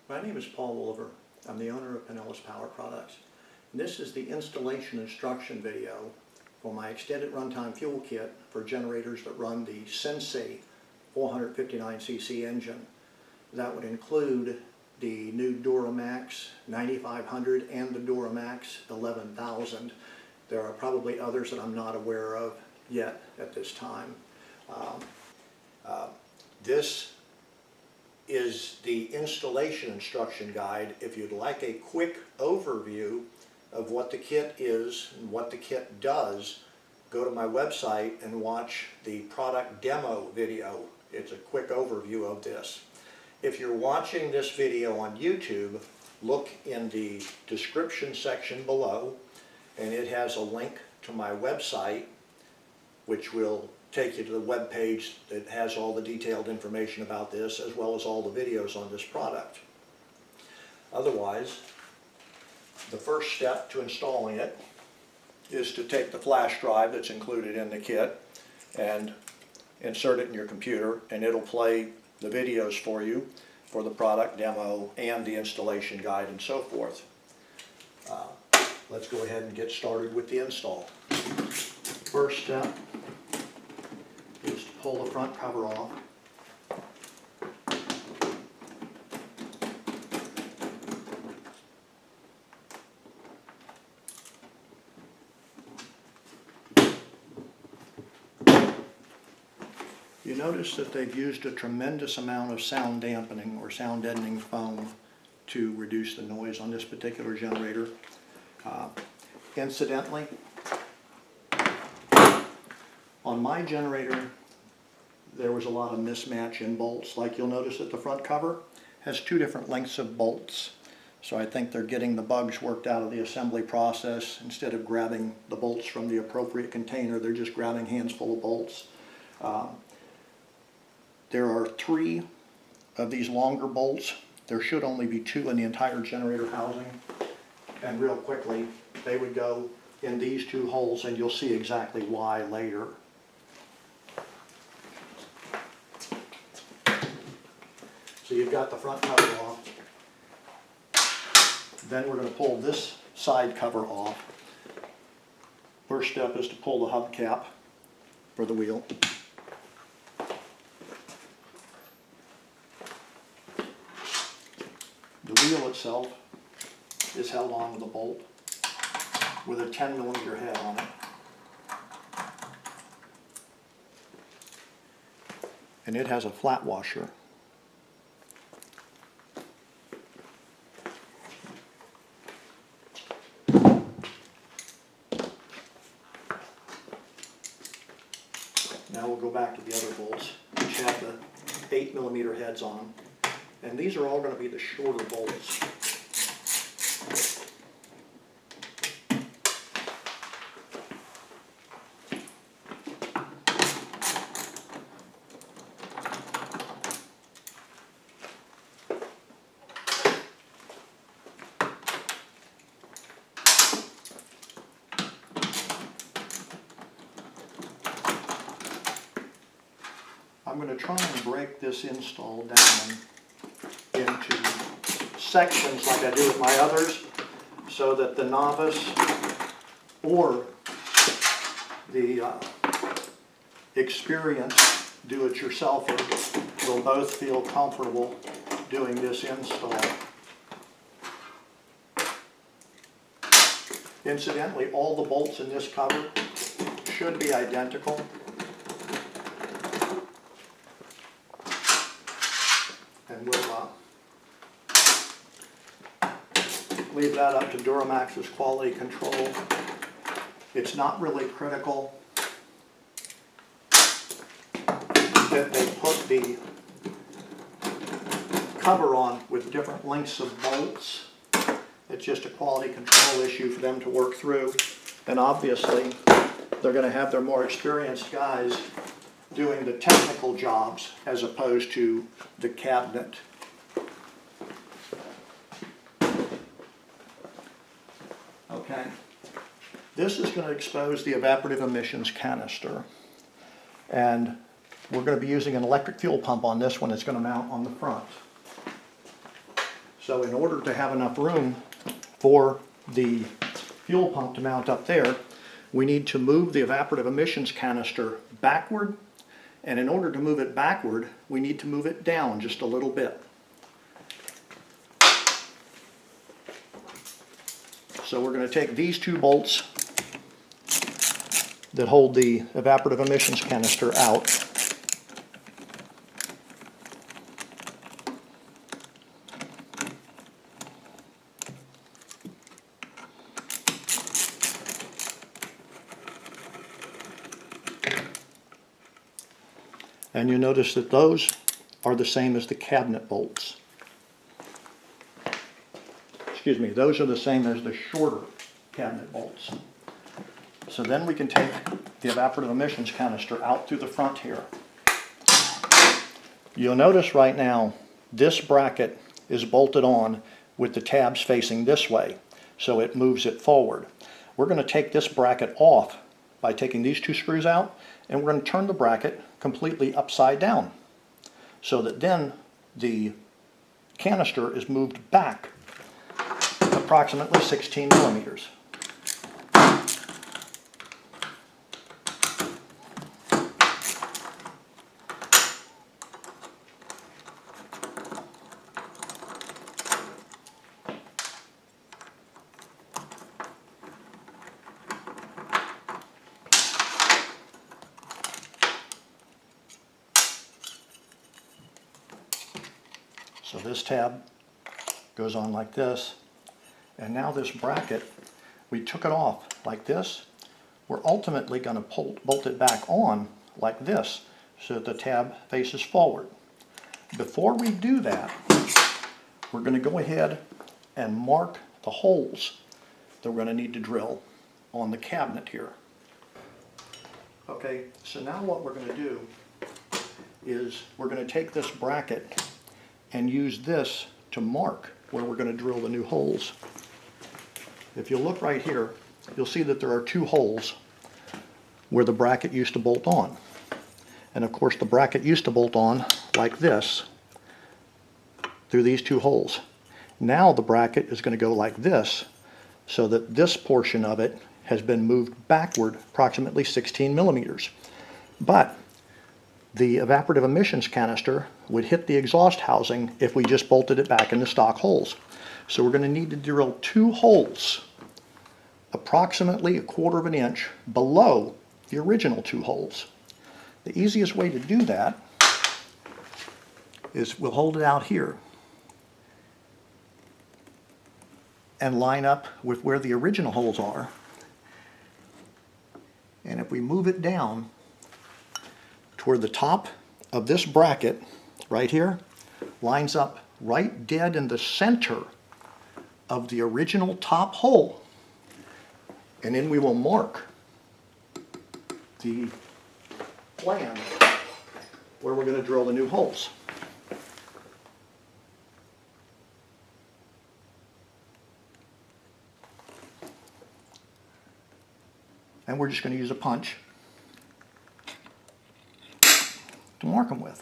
My name is Paul Wolver. I'm the owner of Pinellas Power Products. And this is the installation instruction video for my extended runtime fuel kit for generators that run the Sensei 459cc engine. That would include the new DuroMax 9500 and the DuroMax 11000. There are probably others that I'm not aware of yet at this time. This is the installation instruction guide. If you'd like a quick overview of what the kit is and what the kit does, go to my website and watch the product demo video. It's a quick overview of this. If you're watching this video on YouTube, look in the description section below, and it has a link to my website, which will take you to the web page that has all the detailed information about this, as well as all the videos on this product. Otherwise, the first step to installing it is to take the flash drive that's included in the kit and insert it in your computer, and it'll play the videos for you for the product demo and the installation guide and so forth. Let's go ahead and get started with the install. First step is to pull the front cover off. You notice that they've used a tremendous amount of sound dampening or sound deadening foam to reduce the noise on this particular generator. Incidentally, on my generator, there was a lot of mismatch in bolts. Like you'll notice that the front cover has two different lengths of bolts. So I think they're getting the bugs worked out of the assembly process. Instead of grabbing the bolts from the appropriate container, they're just grabbing hands full of bolts. There are 3 of these longer bolts. There should only be 2 in the entire generator housing. And real quickly, they would go in these 2 holes, and you'll see exactly why later. So you've got the front cover off. Then we're going to pull this side cover off. First step is to pull the hubcap for the wheel. The wheel itself is held on with a bolt with a 10mm head on it. And it has a flat washer. Now we'll go back to the other bolts, which have the 8mm heads on them. And these are all going to be the shorter bolts. I'm going to try and break this install down into sections like I do with my others, so that the novice or the experienced do-it-yourselfer will both feel comfortable doing this install. Incidentally, all the bolts in this cover should be identical. And we'll leave that up to DuroMax's quality control. It's not really critical that they put the cover on with different lengths of bolts. It's just a quality control issue for them to work through. And obviously, they're going to have their more experienced guys doing the technical jobs as opposed to the cabinet. Okay. This is going to expose the evaporative emissions canister. And we're going to be using an electric fuel pump on this one. It's going to mount on the front. So in order to have enough room for the fuel pump to mount up there, we need to move the evaporative emissions canister backward, and in order to move it backward, we need to move it down just a little bit. So we're going to take these two bolts that hold the evaporative emissions canister out. And you notice that those are the same as the cabinet bolts. Excuse me, those are the same as the shorter cabinet bolts. So then we can take the evaporative emissions canister out through the front here. You'll notice right now this bracket is bolted on with the tabs facing this way, so it moves it forward. We're going to take this bracket off by taking these two screws out, and we're going to turn the bracket completely upside down so that then the canister is moved back approximately 16 millimeters. So this tab goes on like this, and now this bracket, we took it off like this. We're ultimately going to bolt it back on like this so that the tab faces forward. Before we do that, we're going to go ahead and mark the holes that we're going to need to drill on the cabinet here. Okay, so now what we're going to do is we're going to take this bracket and use this to mark where we're going to drill the new holes. If you look right here, you'll see that there are two holes where the bracket used to bolt on. And of course the bracket used to bolt on like this through these two holes. Now the bracket is going to go like this so that this portion of it has been moved backward approximately 16 millimeters. But the evaporative emissions canister would hit the exhaust housing if we just bolted it back into stock holes. So we're going to need to drill two holes approximately 1/4 of an inch below the original two holes. The easiest way to do that is we'll hold it out here and line up with where the original holes are. And if we move it down toward the top of this bracket right here, lines up right dead in the center of the original top hole. And then we will mark the plan where we're going to drill the new holes. And we're just going to use a punch to mark them with.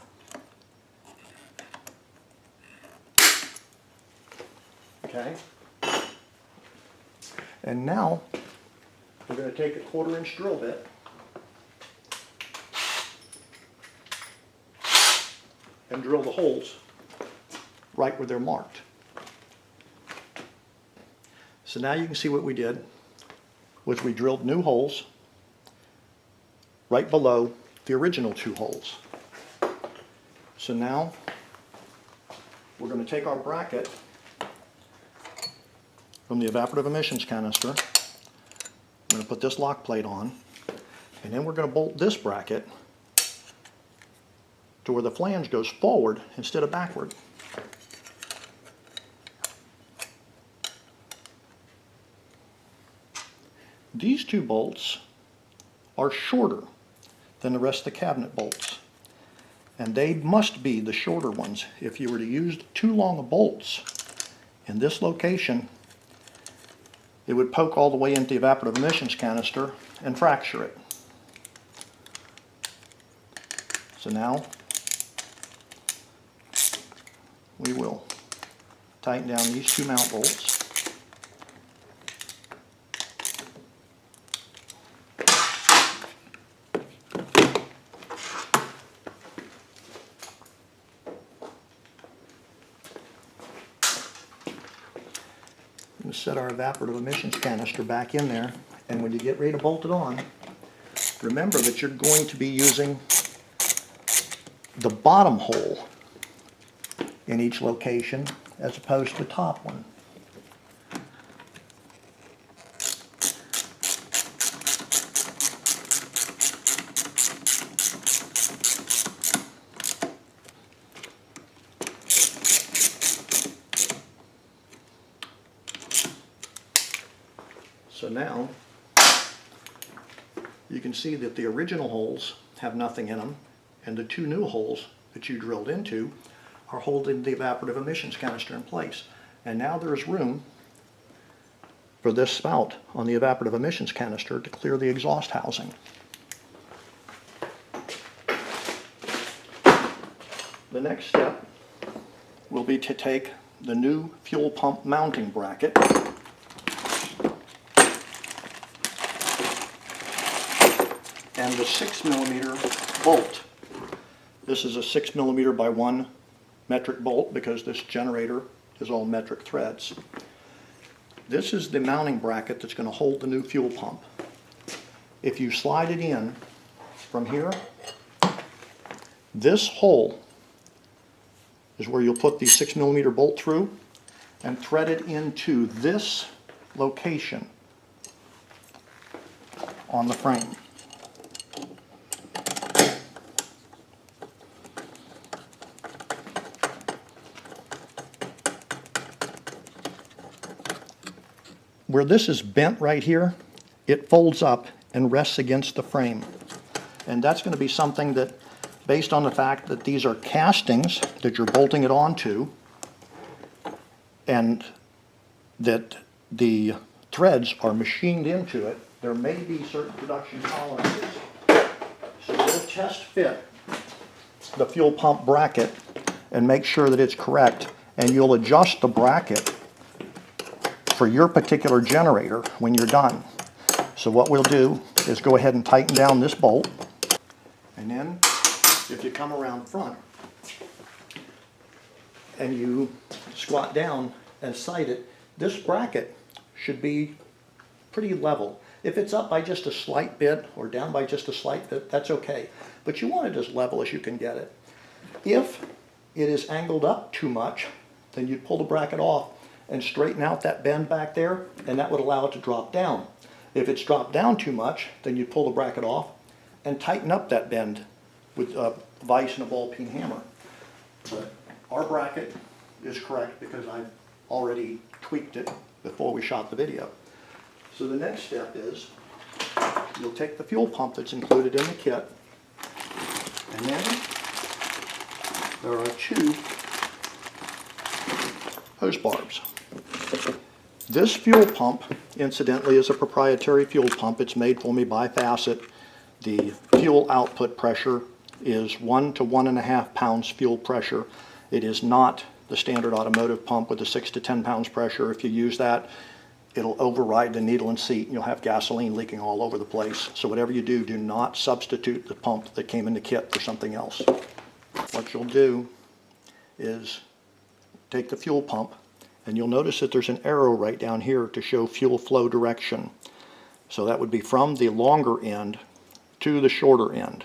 Okay. And now we're going to take a 1/4 inch drill bit and drill the holes right where they're marked. So now you can see what we did was we drilled new holes right below the original two holes. So now we're going to take our bracket from the evaporative emissions canister. I'm going to put this lock plate on, and then we're going to bolt this bracket to where the flange goes forward instead of backward. These two bolts are shorter than the rest of the cabinet bolts, and they must be the shorter ones. If you were to use too long of bolts in this location, it would poke all the way into the evaporative emissions canister and fracture it. So now we will tighten down these two mount bolts. We'll set our evaporative emissions canister back in there, and when you get ready to bolt it on, remember that you're going to be using the bottom hole in each location as opposed to the top one. So now you can see that the original holes have nothing in them, and the two new holes that you drilled into are holding the evaporative emissions canister in place. And now there's room for this spout on the evaporative emissions canister to clear the exhaust housing. The next step will be to take the new fuel pump mounting bracket and the 6mm bolt. This is a 6mm by 1 metric bolt because this generator is all metric threads. This is the mounting bracket that's going to hold the new fuel pump. If you slide it in from here, this hole is where you'll put the 6mm bolt through and thread it into this location on the frame. Where this is bent right here, it folds up and rests against the frame. And that's going to be something that, based on the fact that these are castings that you're bolting it onto, and that the threads are machined into it, there may be certain production tolerances. So we'll test fit the fuel pump bracket and make sure that it's correct, and you'll adjust the bracket for your particular generator when you're done. So what we'll do is go ahead and tighten down this bolt, and then if you come around front and you squat down and sight it, this bracket should be pretty level. If it's up by just a slight bit or down by just a slight bit, that's okay. But you want it as level as you can get it. If it is angled up too much, then you'd pull the bracket off and straighten out that bend back there, and that would allow it to drop down. If it's dropped down too much, then you pull the bracket off and tighten up that bend with a vise and a ball peen hammer. But our bracket is correct because I've already tweaked it before we shot the video. So the next step is you'll take the fuel pump that's included in the kit, and then there are two hose barbs. This fuel pump, incidentally, is a proprietary fuel pump. It's made for me by Facet. The fuel output pressure is 1 to 1.5 pounds fuel pressure. It is not the standard automotive pump with the 6 to 10 pounds pressure. If you use that, it'll override the needle and seat, and you'll have gasoline leaking all over the place. So whatever you do, do not substitute the pump that came in the kit for something else. What you'll do is take the fuel pump, and you'll notice that there's an arrow right down here to show fuel flow direction. So that would be from the longer end to the shorter end.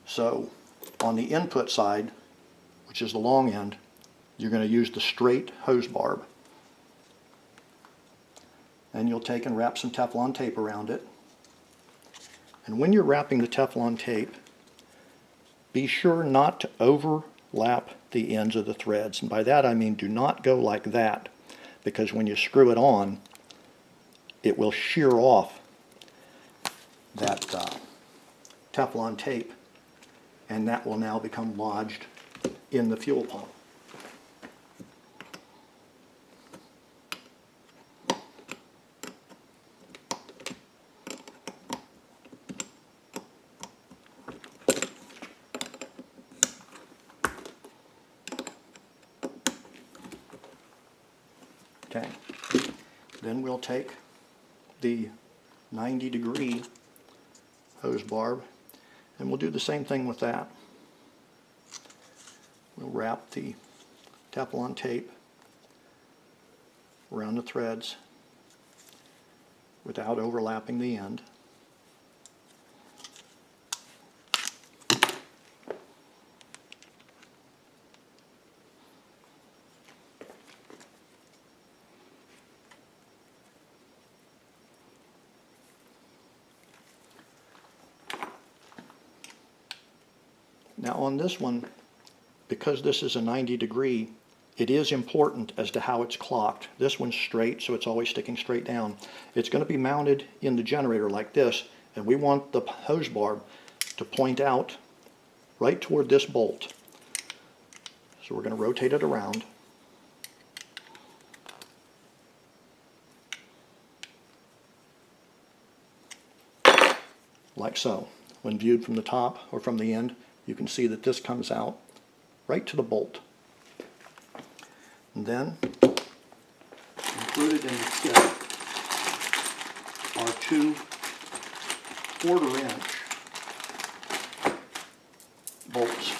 So on the input side, which is the long end, you're going to use the straight hose barb. And you'll take and wrap some Teflon tape around it. And when you're wrapping the Teflon tape, be sure not to overlap the ends of the threads. And by that I mean do not go like that, because when you screw it on, it will shear off that Teflon tape, and that will now become lodged in the fuel pump. Okay. Then we'll take the 90-degree hose barb and we'll do the same thing with that. We'll wrap the Teflon tape around the threads without overlapping the end. Now on this one, because this is a 90-degree, it is important as to how it's clocked. This one's straight, so it's always sticking straight down. It's going to be mounted in the generator like this, and we want the hose barb to point out right toward this bolt. So we're going to rotate it around. Like so. When viewed from the top or from the end, you can see that this comes out right to the bolt. And then, included in the kit are two 1/4-inch bolts,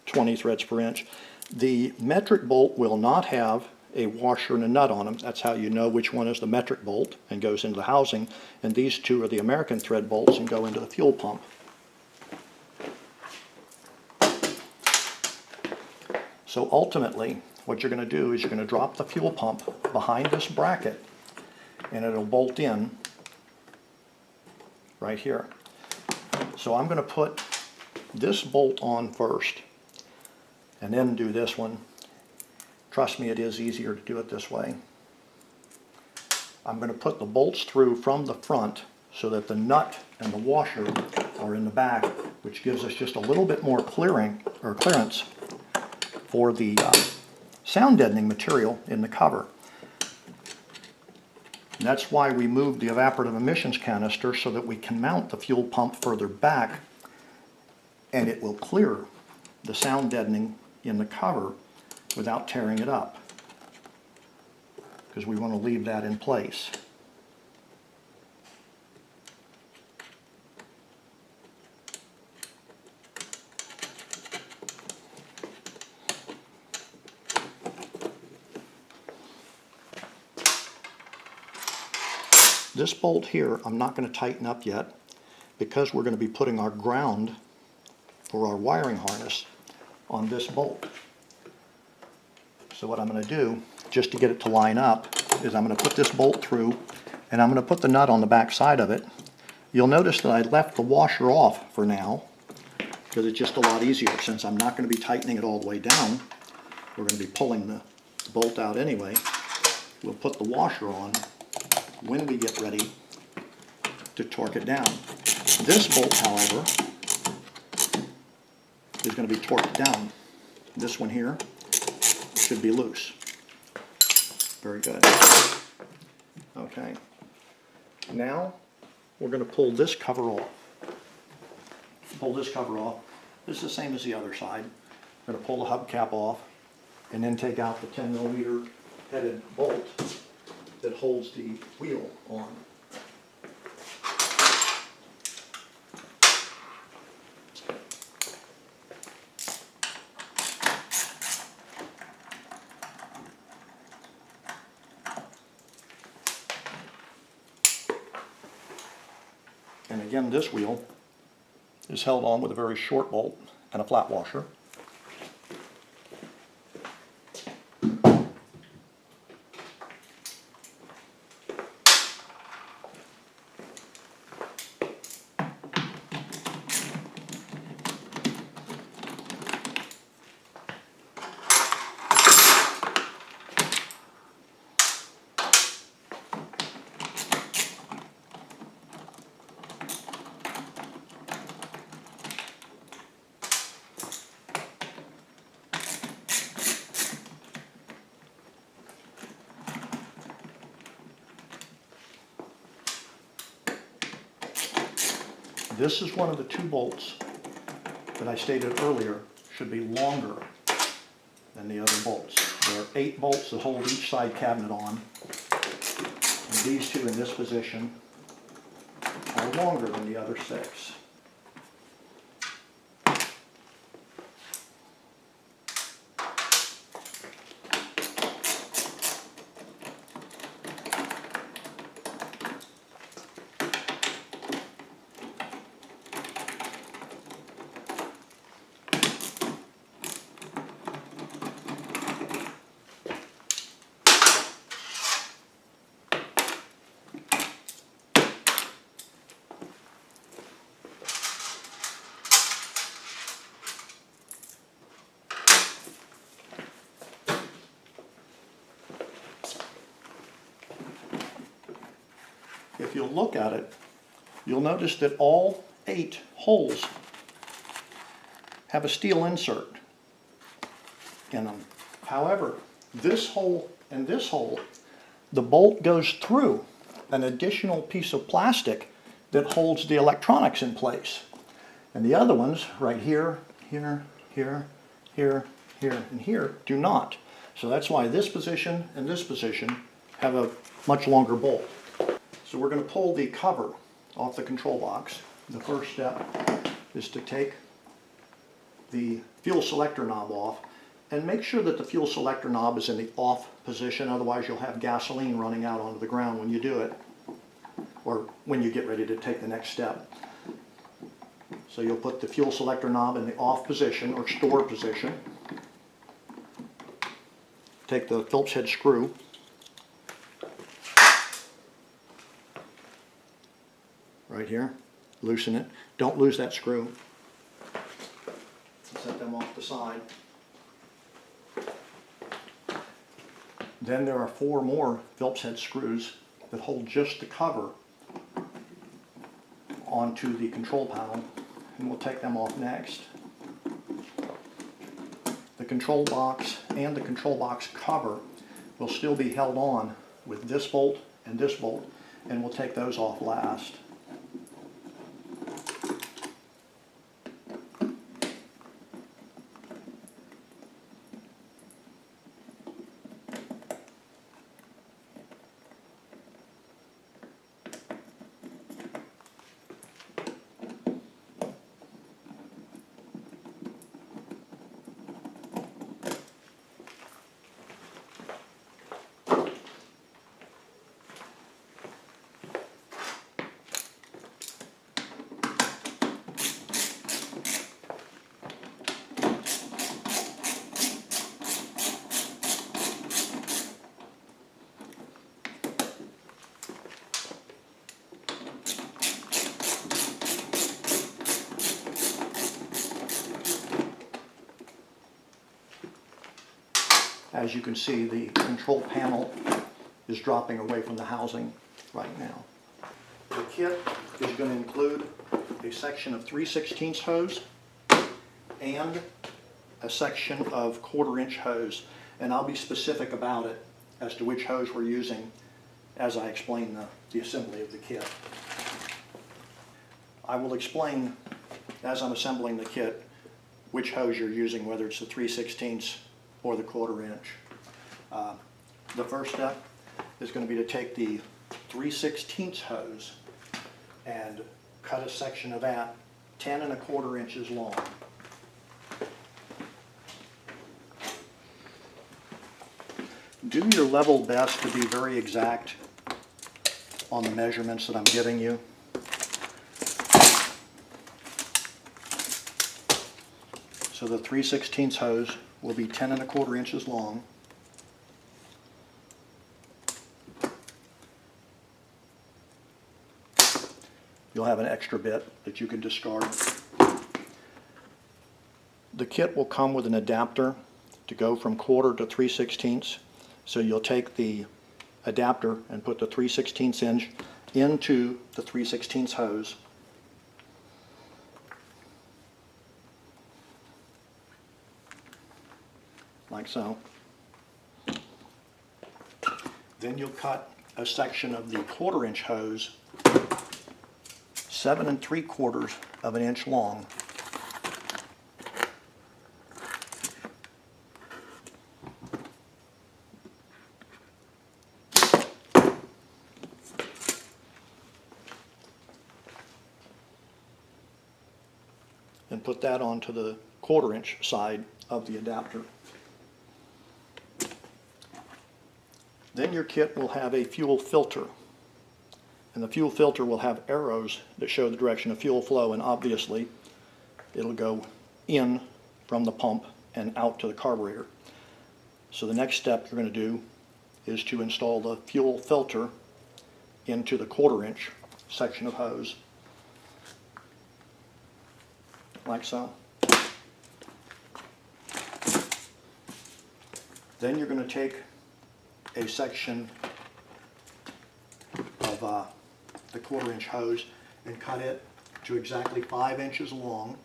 20 threads per inch. The metric bolt will not have a washer and a nut on them. That's how you know which one is the metric bolt and goes into the housing. And these two are the American thread bolts and go into the fuel pump. So ultimately, what you're going to do is you're going to drop the fuel pump behind this bracket and it'll bolt in right here. So I'm going to put this bolt on first and then do this one. Trust me, it is easier to do it this way. I'm going to put the bolts through from the front so that the nut and the washer are in the back, which gives us just a little bit more clearance for the sound deadening material in the cover. And that's why we moved the evaporative emissions canister so that we can mount the fuel pump further back and it will clear the sound deadening in the cover without tearing it up, because we want to leave that in place. This bolt here I'm not going to tighten up yet because we're going to be putting our ground for our wiring harness on this bolt. So what I'm going to do, just to get it to line up, is I'm going to put this bolt through and I'm going to put the nut on the back side of it. You'll notice that I left the washer off for now because it's just a lot easier since I'm not going to be tightening it all the way down. We're going to be pulling the bolt out anyway. We'll put the washer on when we get ready to torque it down. This bolt, however, is going to be torqued down. This one here should be loose. Very good. Okay. Now we're going to pull this cover off. Pull this cover off. This is the same as the other side. We're going to pull the hubcap off and then take out the 10mm headed bolt that holds the wheel on. And again, this wheel is held on with a very short bolt and a flat washer. This is one of the two bolts that I stated earlier should be longer than and the other bolts. There are 8 bolts that hold each side cabinet on, and these 2 in this position are longer than the other 6. If you'll look at it, you'll notice that all 8 holes have a steel insert in them. However, this hole and this hole, the bolt goes through an additional piece of plastic that holds the electronics in place. And the other ones, right here, here, here, here, here, and here, do not. So that's why this position and this position have a much longer bolt. So we're going to pull the cover off the control box. The first step is to take the fuel selector knob off and make sure that the fuel selector knob is in the off position, otherwise you'll have gasoline running out onto the ground when you do it, or when you get ready to take the next step. So you'll put the fuel selector knob in the off position or store position. Take the Phillips head screw, right here, loosen it. Don't lose that screw. Set them off the side. Then there are 4 more Phillips head screws that hold just the cover onto the control panel, and we'll take them off next. The control box and the control box cover will still be held on with this bolt, and we'll take those off last. As you can see, the control panel is dropping away from the housing right now. The kit is going to include a section of 3/16 hose and a section of 1/4 inch hose, and I'll be specific about it as to which hose we're using as I explain the assembly of the kit. I will explain as I'm assembling the kit which hose you're using, whether it's the 3/16 or the 1/4 inch. The first step is going to be to take the 3/16 hose and cut a section of that 10 1/4 inches long. Do your level best to be very exact on the measurements that I'm giving you. So the 3/16 hose will be 10 1/4 inches long. You'll have an extra bit that you can discard. The kit will come with an adapter to go from 1/4 to 3/16. So you'll take the adapter and put the 3/16 inch into the 3/16 hose. Like so. Then you'll cut a section of the 1/4 inch hose 7 3/4 of an inch long. put that onto the 1/4" side of the adapter. Then your kit will have a fuel filter, and the fuel filter will have arrows that show the direction of fuel flow, and obviously it'll go in from the pump and out to the carburetor. So the next step you're going to do is to install the fuel filter into the 1/4" section of hose, like so. Then you're going to take a section of the 1/4" hose and cut it to exactly 5 inches long.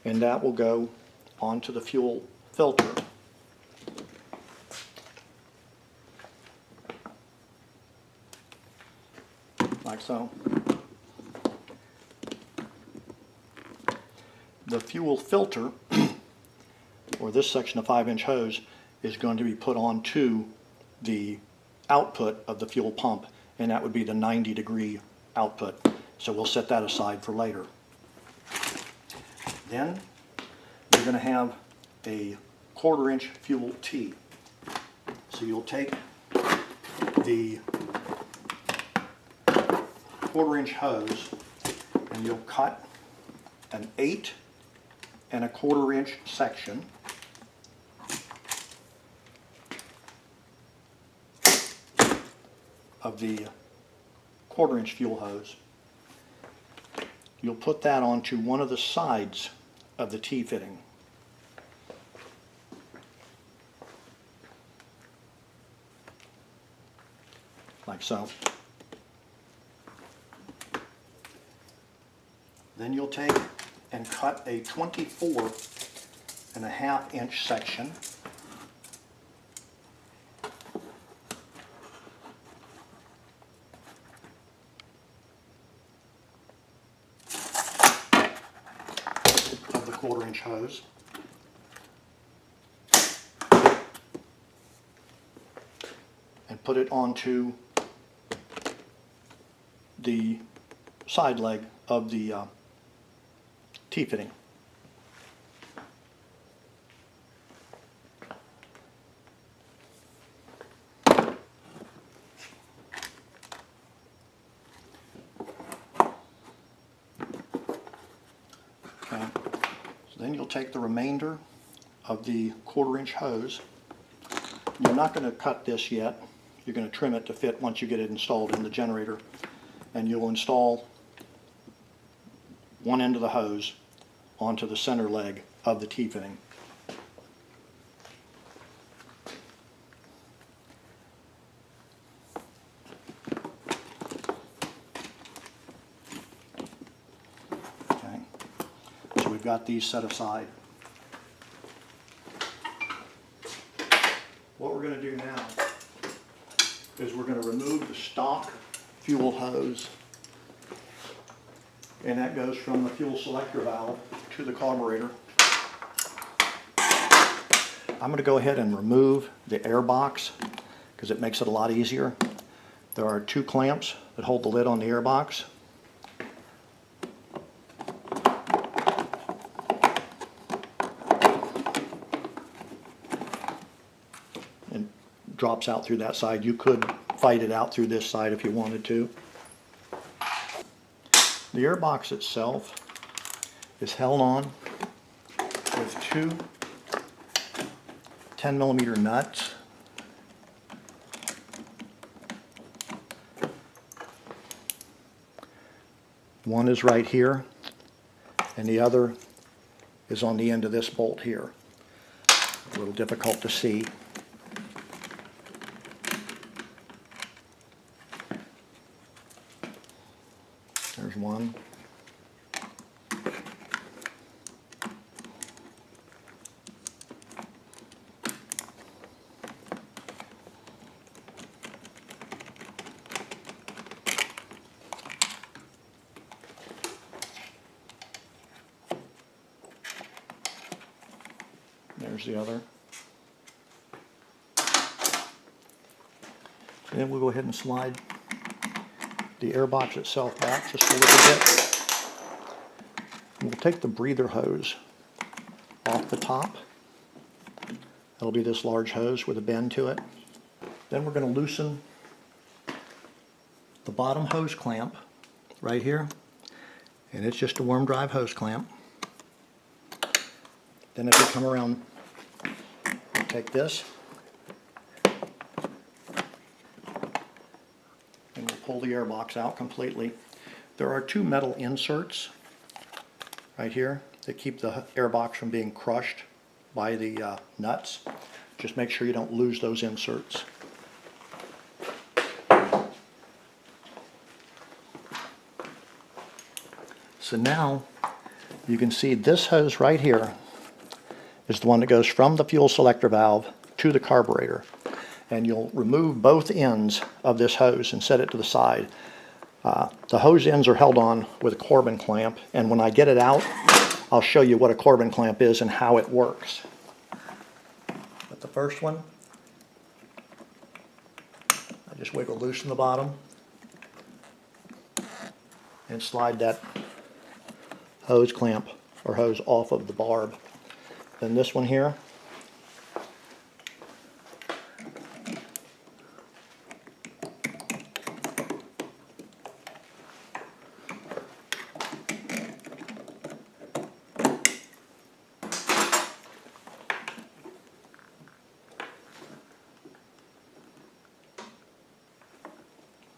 And that will go onto the fuel filter. Like so. The fuel filter, or this section of 5-inch hose, is going to be put onto the output of the fuel pump, and that would be the 90-degree output. So we'll set that aside for later. Then you're going to have a 1/4" fuel T. So you'll take the 1/4" hose and you'll cut an 8 1/4" section of the 1/4" fuel hose. You'll put that onto one of the sides of the T-fitting. Like so. Then you'll take and cut a 24.5-inch section of the 1/4" hose. And put it onto the side leg of the T-fitting. Okay. So then you'll take the remainder of the 1/4" hose. You're not going to cut this yet. You're going to trim it to fit once you get it installed in the generator. And you'll install one end of the hose onto the center leg of the T-fitting. Okay, so we've got these set aside. What we're going to do now is we're going to remove the stock fuel hose, and that goes from the fuel selector valve to the carburetor. I'm going to go ahead and remove the air box because it makes it a lot easier. There are 2 clamps that hold the lid on the air box. And drops out through that side. You could fight it out through this side if you wanted to. The air box itself is held on with 2 10mm nuts. One is right here, and the other is on the end of this bolt here. A little difficult to see. There's one. There's the other. And then we'll go ahead and slide the air box itself back just a little bit. And we'll take the breather hose off the top. It'll be this large hose with a bend to it. Then we're going to loosen the bottom hose clamp right here. And it's just a worm drive hose clamp. Then if you come around, take this, and we'll pull the air box out completely. There are two metal inserts right here that keep the air box from being crushed by the nuts. Just make sure you don't lose those inserts. So now you can see this hose right here is the one that goes from the fuel selector valve to the carburetor. And you'll remove both ends of this hose and set it to the side. The hose ends are held on with a Corbin clamp, and when I get it out, I'll show you what a Corbin clamp is and how it works. But the first one, I just wiggle loose in the bottom and slide that hose clamp or hose off of the barb. Then this one here,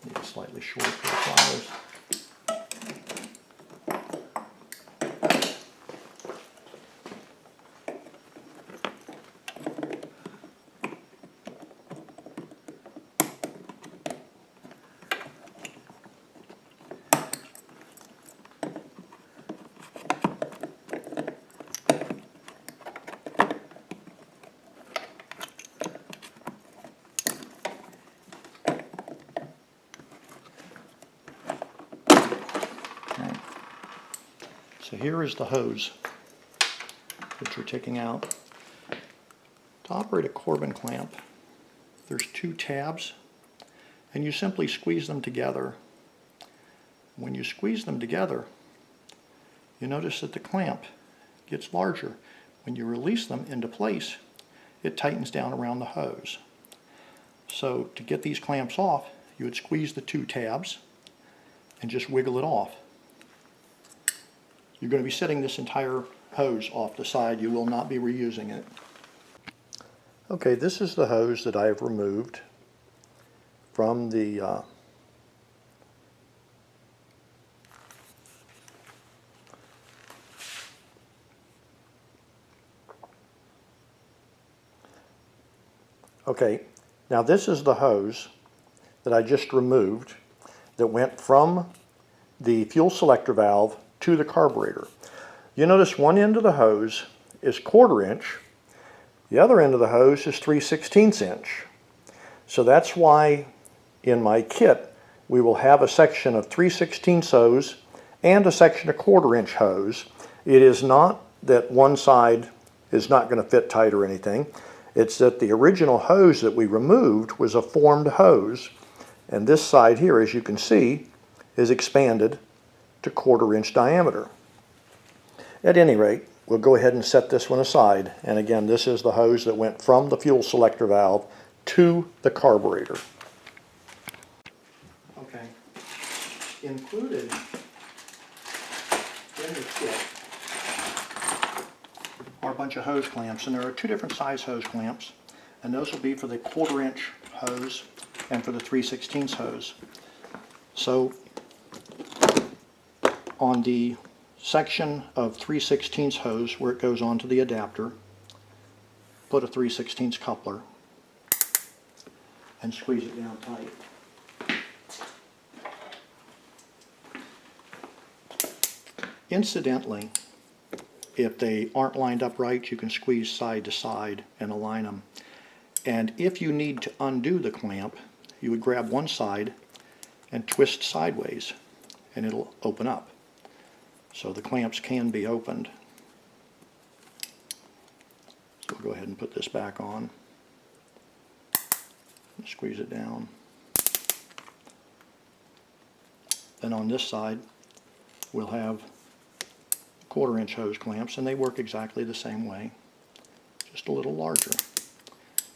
need slightly shorter for the pliers. So here is the hose that you're taking out. To operate a Corbin clamp, there's two tabs, and you simply squeeze them together. When you squeeze them together, you notice that the clamp gets larger. When you release them into place, it tightens down around the hose. So to get these clamps off, you would squeeze the two tabs and just wiggle it off. You're going to be setting this entire hose off the side. You will not be reusing it. Okay, this is the hose that I have removed from the Okay, now this is the hose that I just removed that went from the fuel selector valve to the carburetor. You notice one end of the hose is 1/4 inch, the other end of the hose is 3/16 inch. So that's why in my kit we will have a section of 3/16 hose and a section of 1/4 inch hose. It is not that one side is not going to fit tight or anything. It's that the original hose that we removed was a formed hose, and this side here, as you can see, is expanded to 1/4 inch diameter. At any rate, we'll go ahead and set this one aside, and again, this is the hose that went from the fuel selector valve to the carburetor. Okay, included in the kit are a bunch of hose clamps, and there are two different size hose clamps, and those will be for the 1/4 inch hose and for the 3/16 hose. So on the section of 3/16 hose where it goes onto the adapter, put a 3/16 coupler and squeeze it down tight. Incidentally, if they aren't lined up right, you can squeeze side to side and align them. And if you need to undo the clamp, you would grab one side and twist sideways, and it'll open up. So the clamps can be opened. So we'll go ahead and put this back on. Squeeze it down. And on this side, we'll have 1/4-inch hose clamps, and they work exactly the same way, just a little larger.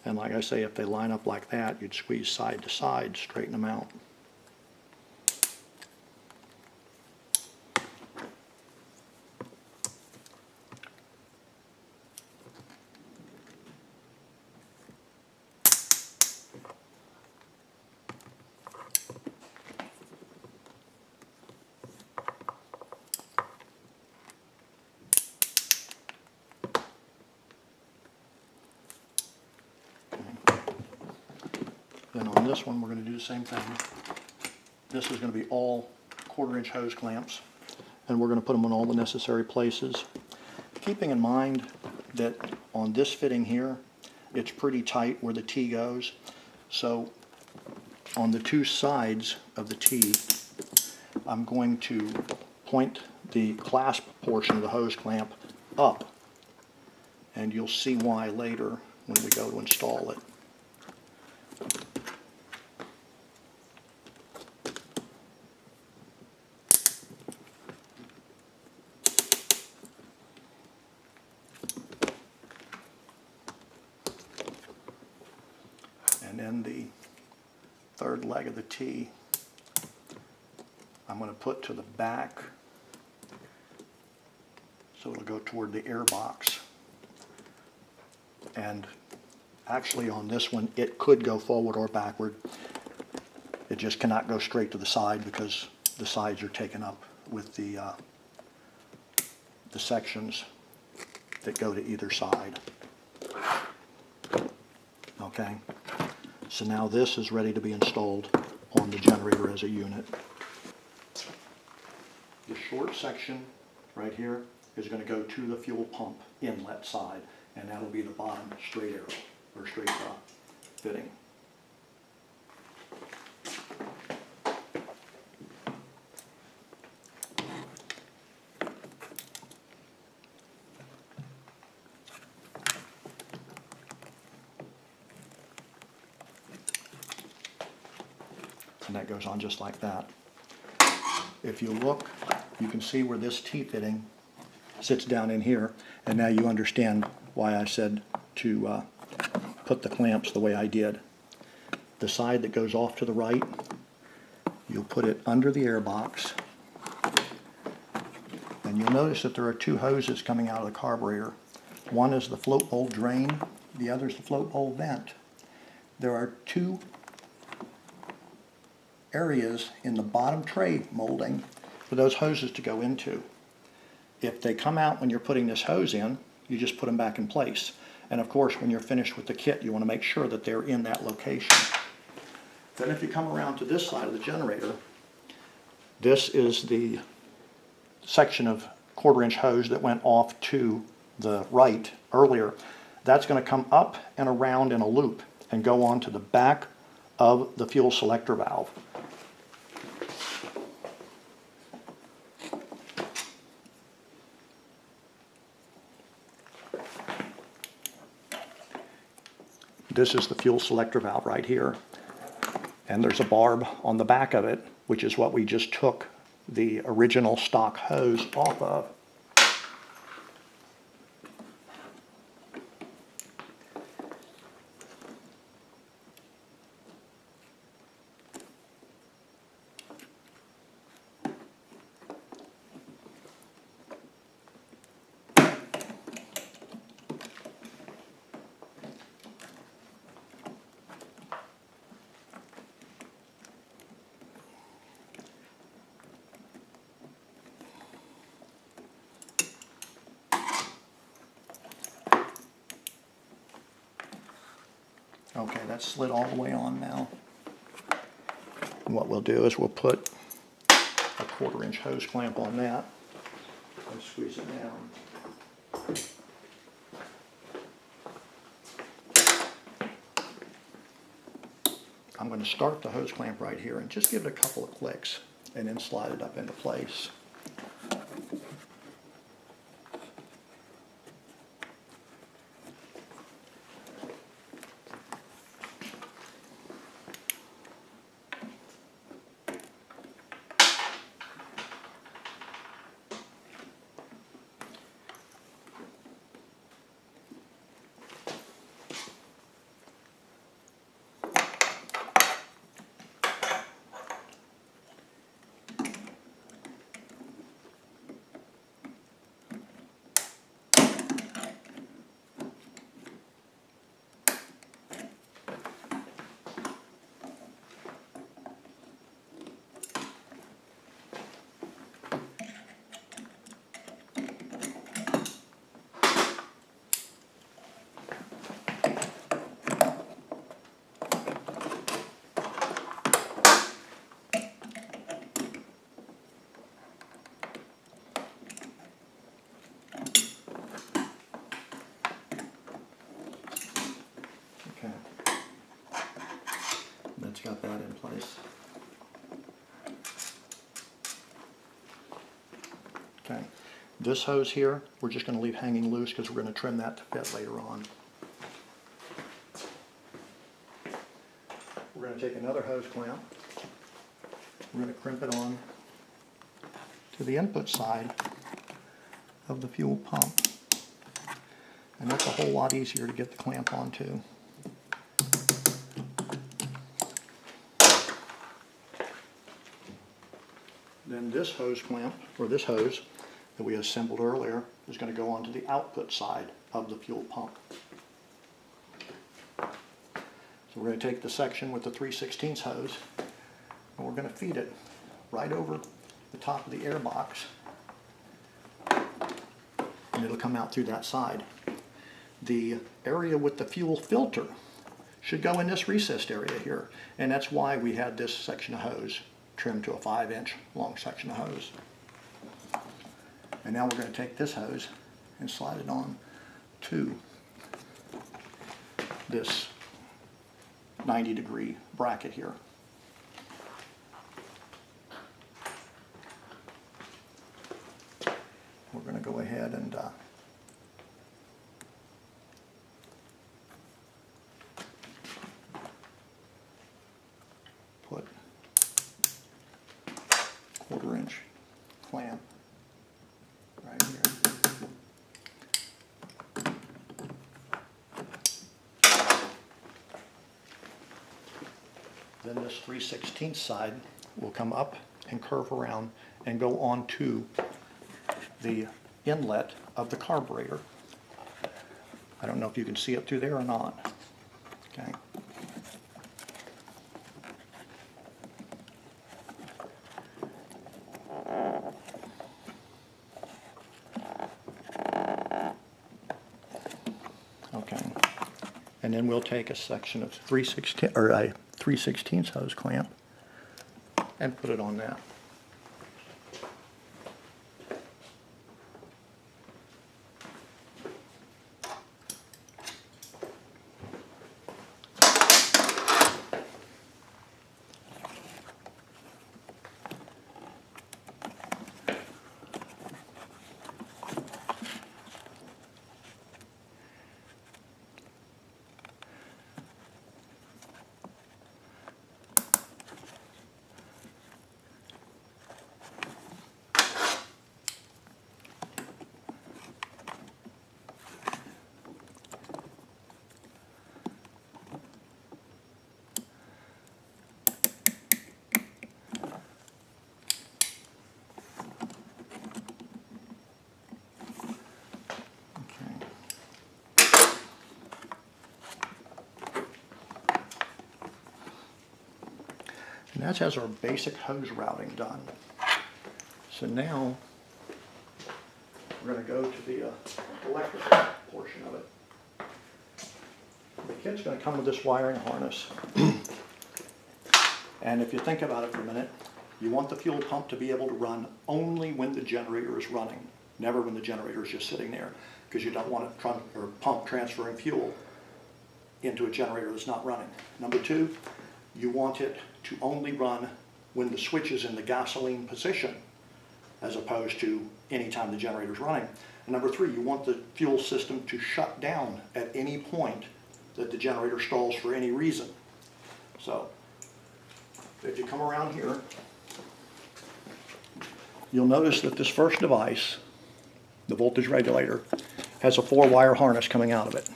And like I say, if they line up like that, you'd squeeze side to side, straighten them out. Then on this one, we're going to do the same thing. This is going to be all 1/4-inch hose clamps, and we're going to put them in all the necessary places. Keeping in mind that on this fitting here, it's pretty tight where the T goes. So on the two sides of the T, I'm going to point the clasp portion of the hose clamp up, and you'll see why later when we go to install it. And then the third leg of the T, I'm going to put to the back, so it'll go toward the air box. And actually on this one, it could go forward or backward. It just cannot go straight to the side because the sides are taken up with the sections that go to either side. Okay. So now this is ready to be installed on the generator as a unit. The short section right here is going to go to the fuel pump inlet side, and that'll be the bottom straight arrow, or straight fitting. And that goes on just like that. If you look, you can see where this T-fitting sits down in here, and now you understand why I said to put the clamps the way I did. The side that goes off to the right, you'll put it under the air box, and you'll notice that there are two hoses coming out of the carburetor. One is the float bowl drain, the other is the float bowl vent. There are two areas in the bottom tray molding for those hoses to go into. If they come out when you're putting this hose in, you just put them back in place. And of course, when you're finished with the kit, you want to make sure that they're in that location. Then if you come around to this side of the generator, this is the section of 1/4-inch hose that went off to the right earlier. That's going to come up and around in a loop and go on to the back of the fuel selector valve. This is the fuel selector valve right here, and there's a barb on the back of it, which is what we just took the original stock hose off of. Okay, that's slid all the way on now. And what we'll do is we'll put a 1/4-inch hose clamp on that and squeeze it down. I'm going to start the hose clamp right here and just give it a couple of clicks and then slide it up into place. got that in place. Okay, this hose here, we're just going to leave hanging loose because we're going to trim that to fit later on. We're going to take another hose clamp. We're going to crimp it on to the input side of the fuel pump. And that's a whole lot easier to get the clamp onto. Then this hose clamp, or this hose that we assembled earlier, is going to go onto the output side of the fuel pump. So we're going to take the section with the 3/16 hose and we're going to feed it right over the top of the air box, and it'll come out through that side. The area with the fuel filter should go in this recessed area here, and that's why we had this section of hose trimmed to a 5-inch long section of hose. And now we're going to take this hose and slide it on to this 90-degree bracket here. We're going to go ahead and put 1/4-inch clamp right here. Then this 3/16 side will come up and curve around and go onto the inlet of the carburetor. I don't know if you can see it through there or not. Okay. Okay. And then we'll take a section of 3/16 or a 3/16 hose clamp and put it on that. And that has our basic hose routing done. So now we're going to go to the electrical portion of it. The kit's going to come with this wiring harness. And if you think about it for a minute, you want the fuel pump to be able to run only when the generator is running, never when the generator is just sitting there, because you don't want a pump transferring fuel into a generator that's not running. Number two, you want it to only run when the switch is in the gasoline position, as opposed to any time the generator is running. And number three, you want the fuel system to shut down at any point that the generator stalls for any reason. So, if you come around here, you'll notice that this first device, the voltage regulator, has a 4-wire harness coming out of it.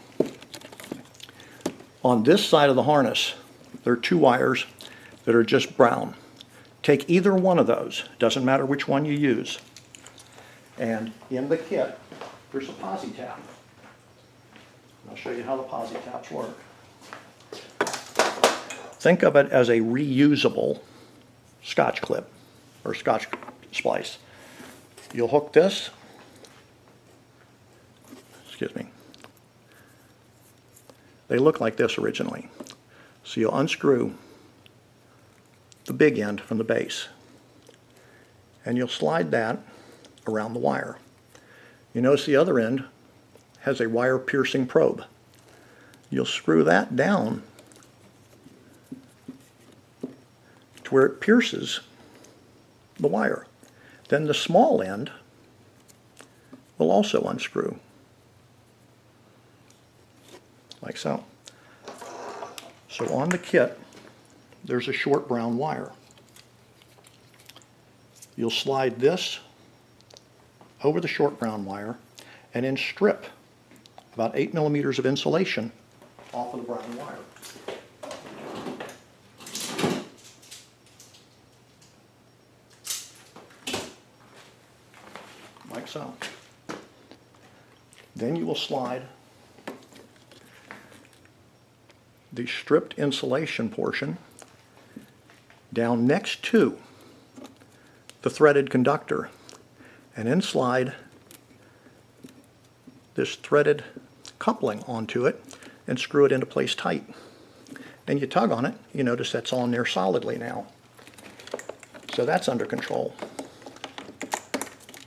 On this side of the harness, there are 2 wires that are just brown. Take either one of those, doesn't matter which one you use. And in the kit, there's a posi tap. I'll show you how the posi taps work. Think of it as a reusable Scotch clip or Scotch splice. You'll hook this, excuse me. They look like this originally. So you'll unscrew the big end from the base, and you'll slide that around the wire. You notice the other end has a wire piercing probe. You'll screw that down to where it pierces the wire. Then the small end will also unscrew, like so. So on the kit, there's a short brown wire. You'll slide this over the short brown wire and then strip about 8 millimeters of insulation off of the brown wire. Like so. Then you will slide the stripped insulation portion down next to the threaded conductor, and then slide this threaded coupling onto it and screw it into place tight. And you tug on it, you notice that's on there solidly now. So that's under control.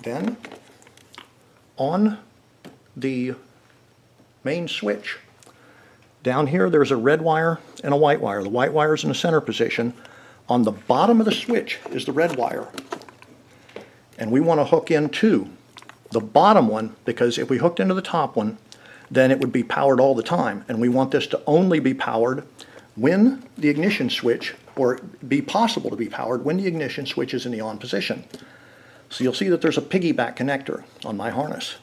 Then on the main switch, down here there's a red wire and a white wire. The white wire is in the center position. On the bottom of the switch is the red wire. And we want to hook into the bottom one, because if we hooked into the top one, then it would be powered all the time. And we want this to only be powered when the ignition switch, or be possible to be powered when the ignition switch is in the on position. So you'll see that there's a piggyback connector on my harness.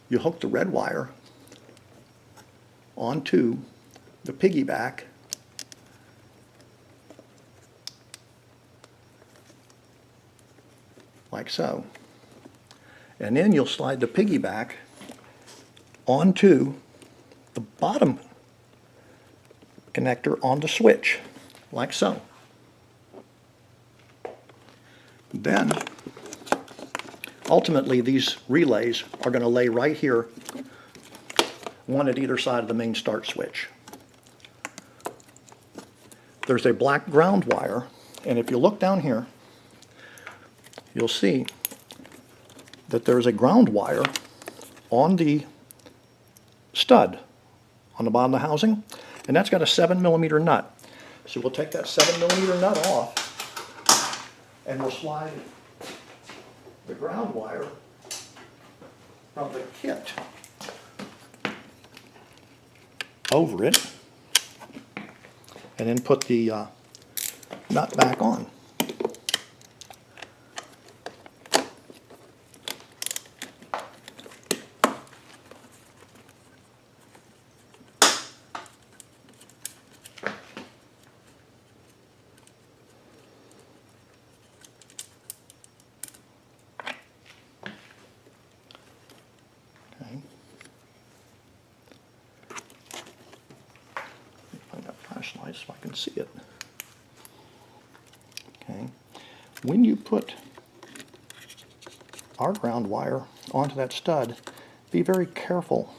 You hook the red wire onto the piggyback, like so. And then you'll slide the piggyback onto the bottom connector on the switch, like so. Then, ultimately, these relays are going to lay right here, one at either side of the main start switch. There's a black ground wire, and if you look down here, you'll see that there's a ground wire on the stud on the bottom of the housing, and that's got a 7 millimeter nut. So we'll take that 7 millimeter nut off, and we'll slide the ground wire from the kit over it, and then put the nut back on. Okay. Find that flashlight so I can see it. Okay. When you put our ground wire onto that stud, be very careful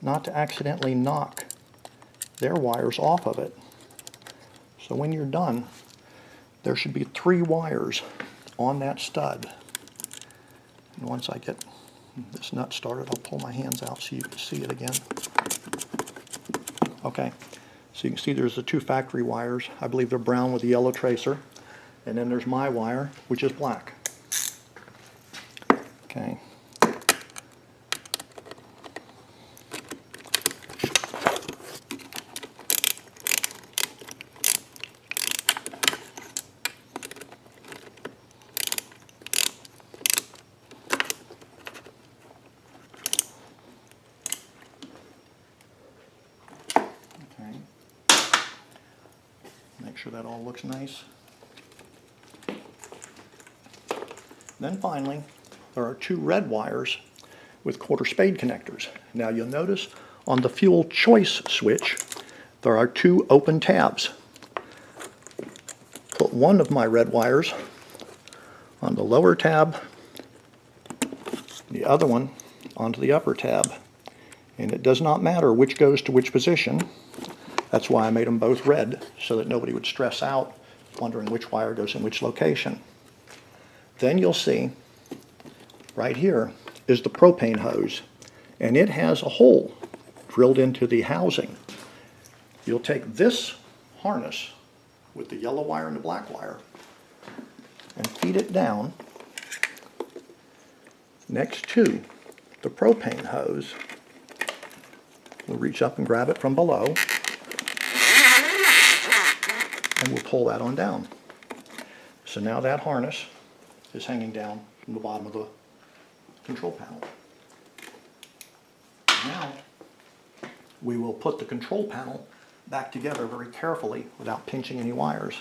not to accidentally knock their wires off of it. So when you're done, there should be 3 wires on that stud. And once I get this nut started, I'll pull my hands out so you can see it again. Okay, so you can see there's the 2 factory wires. I believe they're brown with a yellow tracer. And then there's my wire, which is black. Okay. Okay. Make sure that all looks nice. Then finally, there are 2 red wires with quarter spade connectors. Now you'll notice on the fuel choice switch, there are 2 open tabs. Put one of my red wires on the lower tab, the other one onto the upper tab. And it does not matter which goes to which position. That's why I made them both red, so that nobody would stress out wondering which wire goes in which location. Then you'll see right here is the propane hose, and it has a hole drilled into the housing. You'll take this harness with the yellow wire and the black wire and feed it down next to the propane hose. We'll reach up and grab it from below, and we'll pull that on down. So now that harness is hanging down from the bottom of the control panel. Now we will put the control panel back together very carefully without pinching any wires.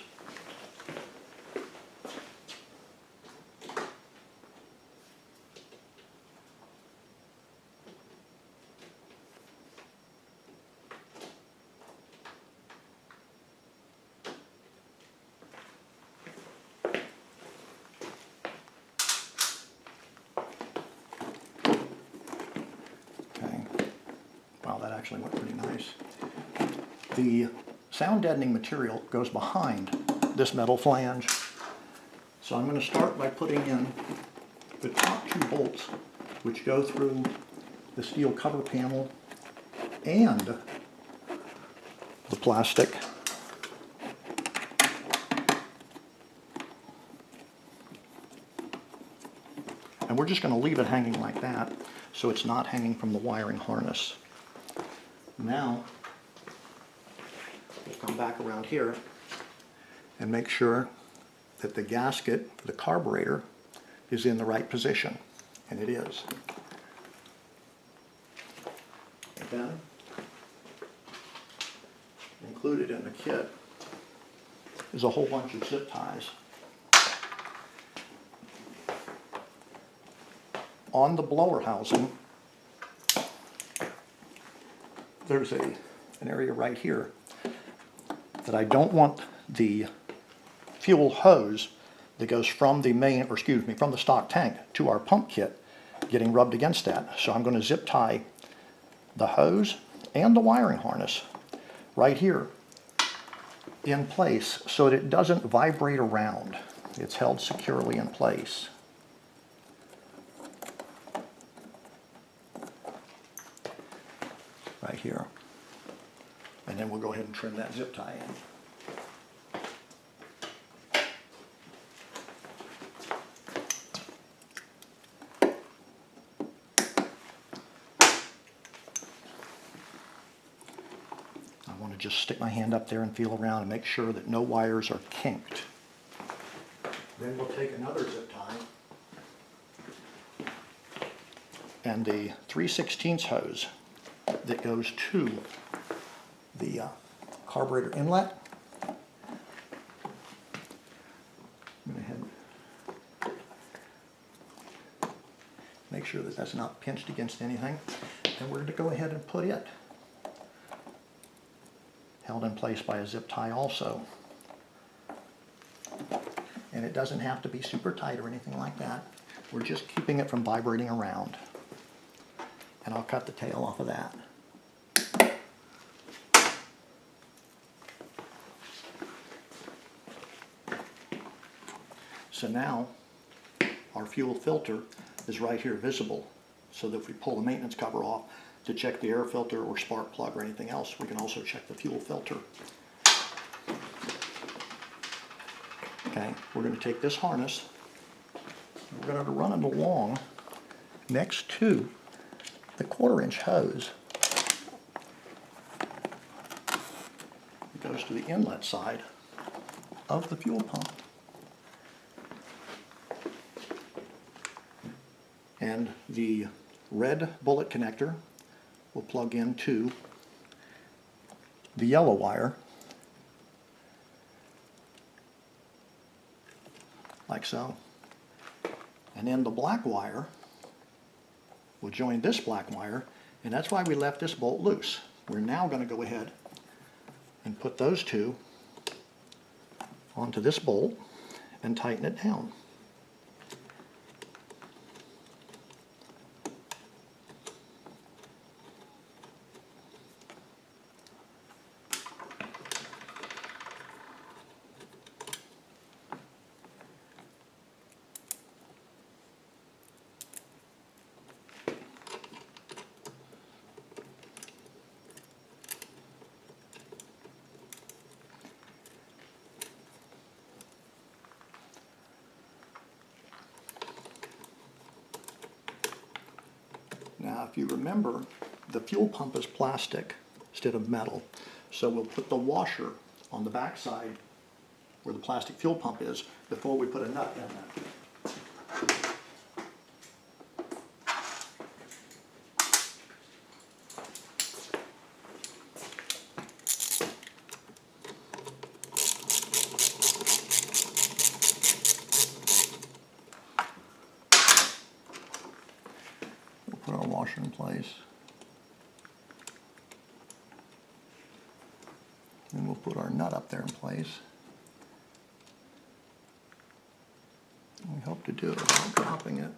Wow, that actually went pretty nice. The sound deadening material goes behind this metal flange. So I'm going to start by putting in the top 2 bolts, which go through the steel cover panel and the plastic. And we're just going to leave it hanging like that, so it's not hanging from the wiring harness. Now, we'll come back around here and make sure that the gasket for the carburetor is in the right position, and it is. And then, included in the kit is a whole bunch of zip ties. On the blower housing, there's an area right here that I don't want the fuel hose that goes from the main, or excuse me, from the stock tank to our pump kit getting rubbed against that. So I'm going to zip tie the hose and the wiring harness right here in place so that it doesn't vibrate around. It's held securely in place. Right here. And then we'll go ahead and trim that zip tie in. I want to just stick my hand up there and feel around and make sure that no wires are kinked. Then we'll take another zip tie and the 3/16 hose that goes to the carburetor inlet. I'm going to make sure that that's not pinched against anything. And we're going to go ahead and put it held in place by a zip tie also. And it doesn't have to be super tight or anything like that. We're just keeping it from vibrating around. And I'll cut the tail off of that. So now our fuel filter is right here visible, so that if we pull the maintenance cover off to check the air filter or spark plug or anything else, we can also check the fuel filter. Okay, we're going to take this harness, we're going to run it along next to the 1/4-inch hose. It goes to the inlet side of the fuel pump. And the red bullet connector will plug into the yellow wire, like so. And then the black wire will join this black wire, and that's why we left this bolt loose. We're now going to go ahead and put those two onto this bolt and tighten it down. Now, if you remember, the fuel pump is plastic instead of metal. So we'll put the washer on the back side where the plastic fuel pump is before we put a nut in that. Put our washer in place. Then we'll put our nut up there in place. And we hope to do it without dropping it.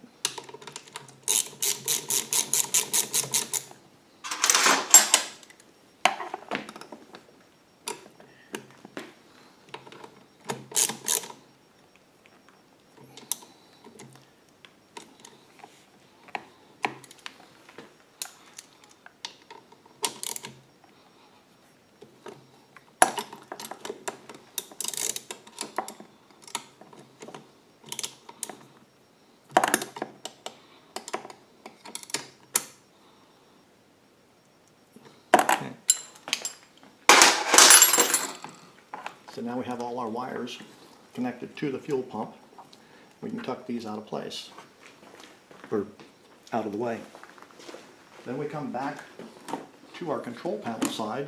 So now we have all our wires connected to the fuel pump. We can tuck these out of place, or out of the way. Then we come back to our control panel side,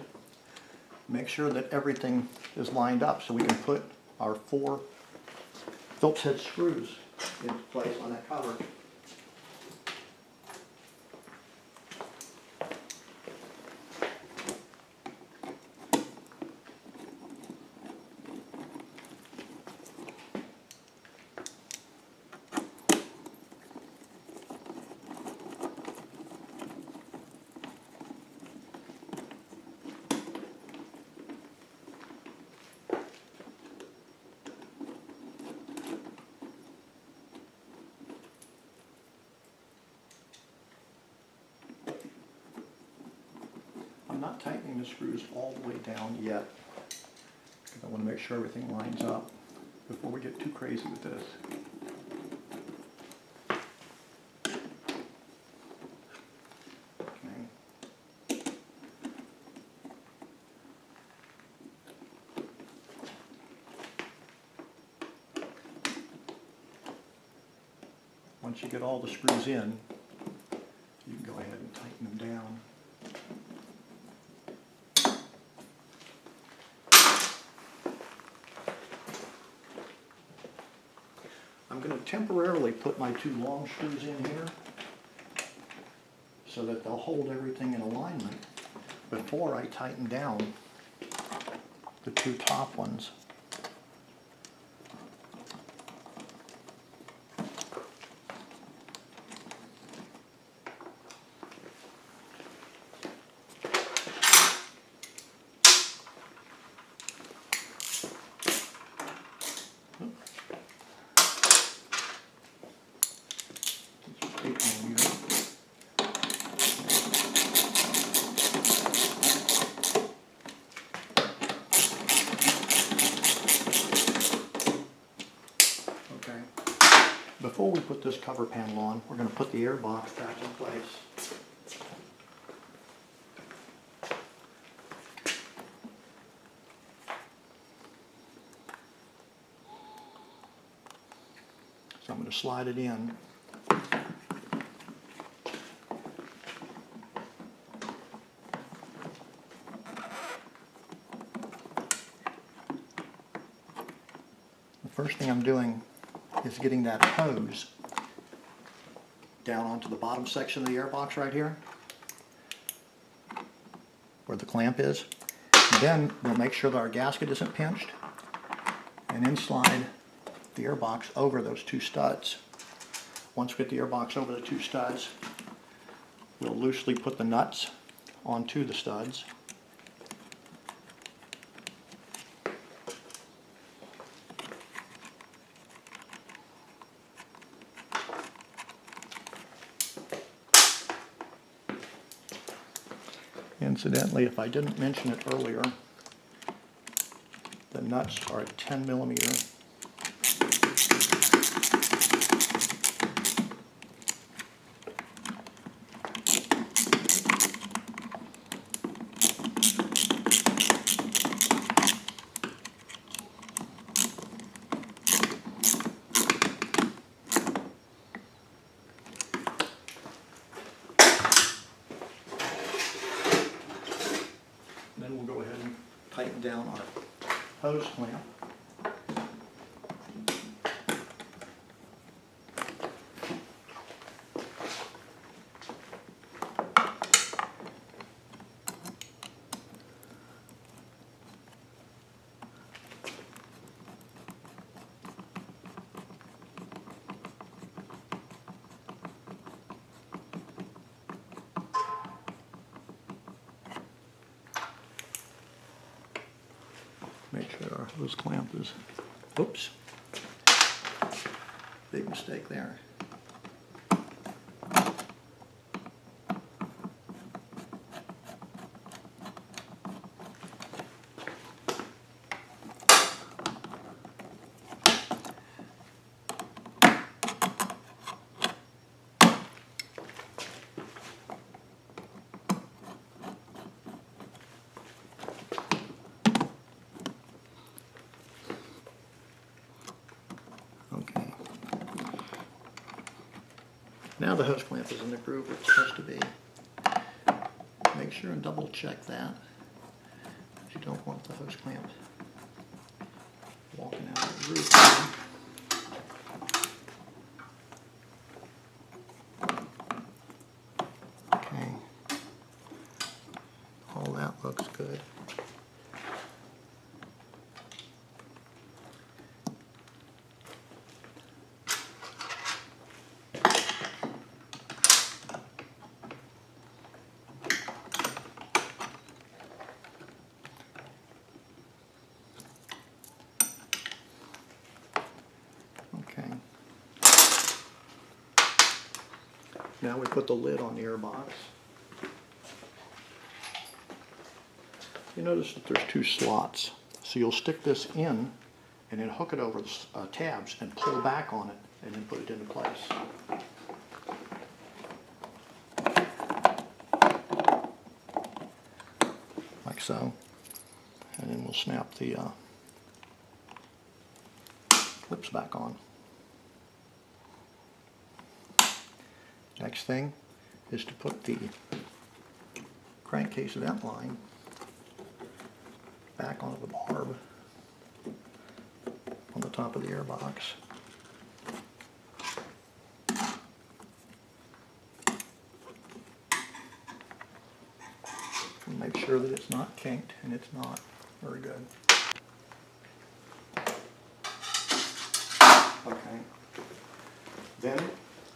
make sure that everything is lined up so we can put our 4 Phillips head screws into place on that cover. I'm not tightening the screws all the way down yet, because I want to make sure everything lines up before we get too crazy with this. Okay. Once you get all the screws in, you can go ahead and tighten them down. I'm going to temporarily put my 2 long screws in here so that they'll hold everything in alignment before I tighten down the 2 top ones. Before we put this cover panel on, we're going to put the air box back in place. So I'm going to slide it in. The first thing I'm doing is getting that hose down onto the bottom section of the air box right here, where the clamp is. Then we'll make sure that our gasket isn't pinched, and then slide the air box over those 2 studs. Once we get the air box over the 2 studs, we'll loosely put the nuts onto the studs. Incidentally, if I didn't mention it earlier, the nuts are a 10 millimeter. tighten down our hose clamp. Make sure our hose clamp is, oops, big mistake there. Okay. Now the hose clamp is in the groove where it's supposed to be. Make sure and double check that. You don't want the hose clamp walking out of the groove. Okay. All that looks good. Okay. Now we put the lid on the air box. You notice that there's two slots. So you'll stick this in and then hook it over the tabs and pull back on it and then put it into place. Like so. And then we'll snap the clips back on. Next thing is to put the crankcase vent line back onto the barb on the top of the air box. And make sure that it's not kinked, and it's not. Very good. Okay. Then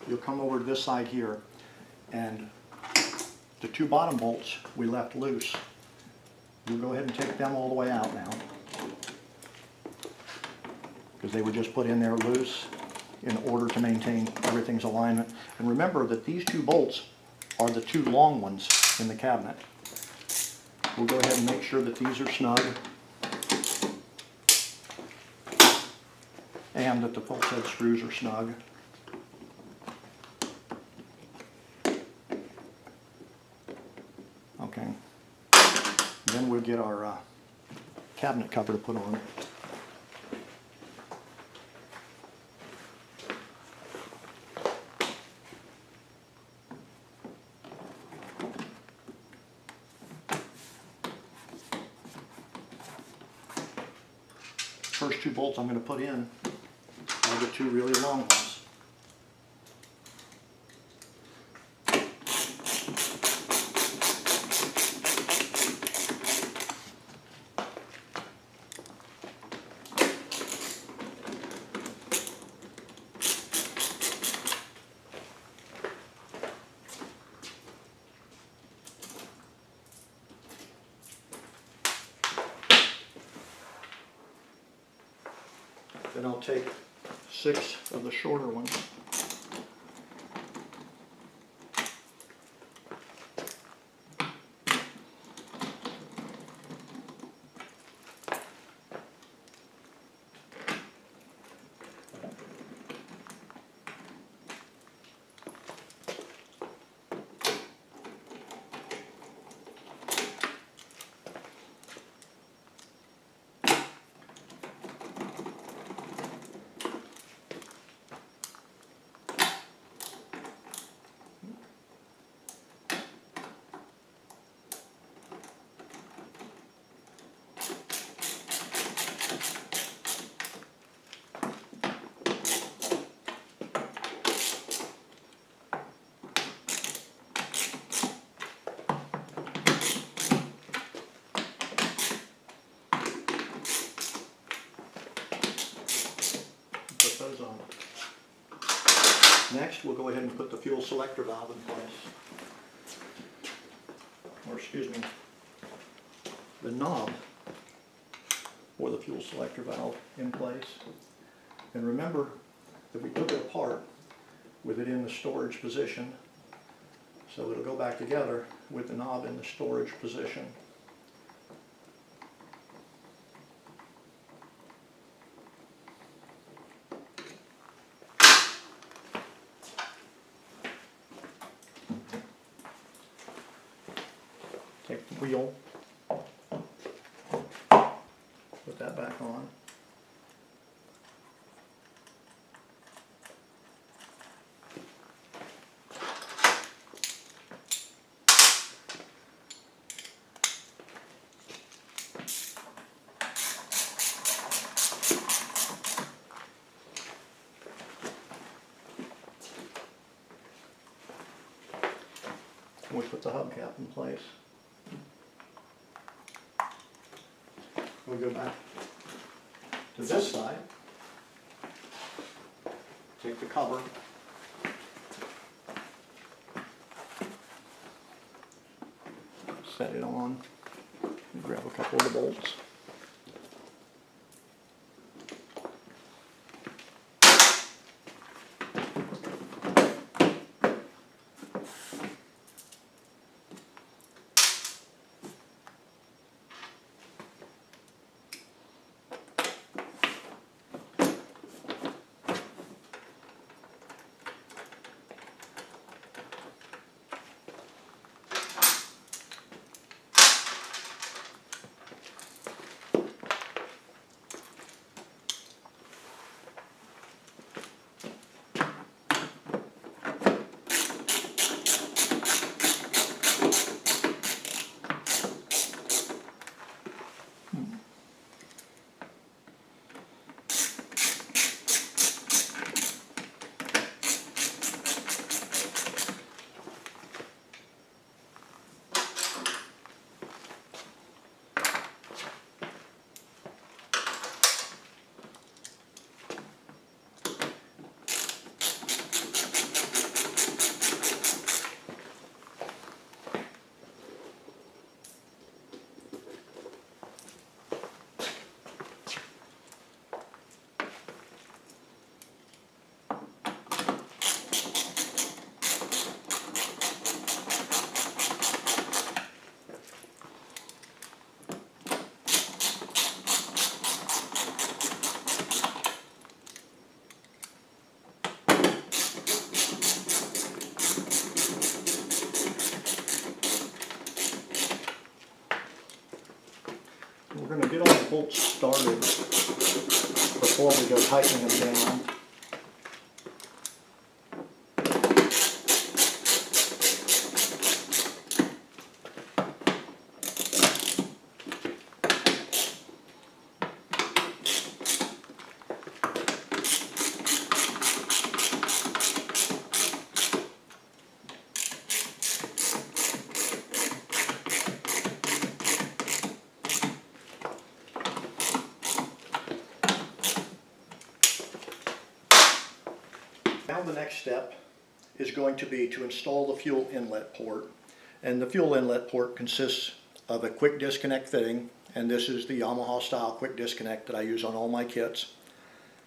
you'll come over to this side here, and the two bottom bolts we left loose. We'll go ahead and take them all the way out now, because they were just put in there loose in order to maintain everything's alignment. And remember that these two bolts are the two long ones in the cabinet. We'll go ahead and make sure that these are snug and that the pulse head screws are snug. Okay. Then we'll get our cabinet cover to put on. First two bolts I'm going to put in are the two really long ones. Then I'll take 6 of the shorter ones. Next, we'll go ahead and put the fuel selector valve in place. Or excuse me, the knob for the fuel selector valve in place. And remember that we took it apart with it in the storage position, so it'll go back together with the knob in the storage position. Take the wheel, put that back on. We put the hubcap in place. We'll go back to this side, take the cover, set it on, and grab a couple of the bolts. We're going to get all the bolts started before we go tightening them down. Now the next step is going to be to install the fuel inlet port. And the fuel inlet port consists of a quick disconnect fitting, and this is the Yamaha style quick disconnect that I use on all my kits,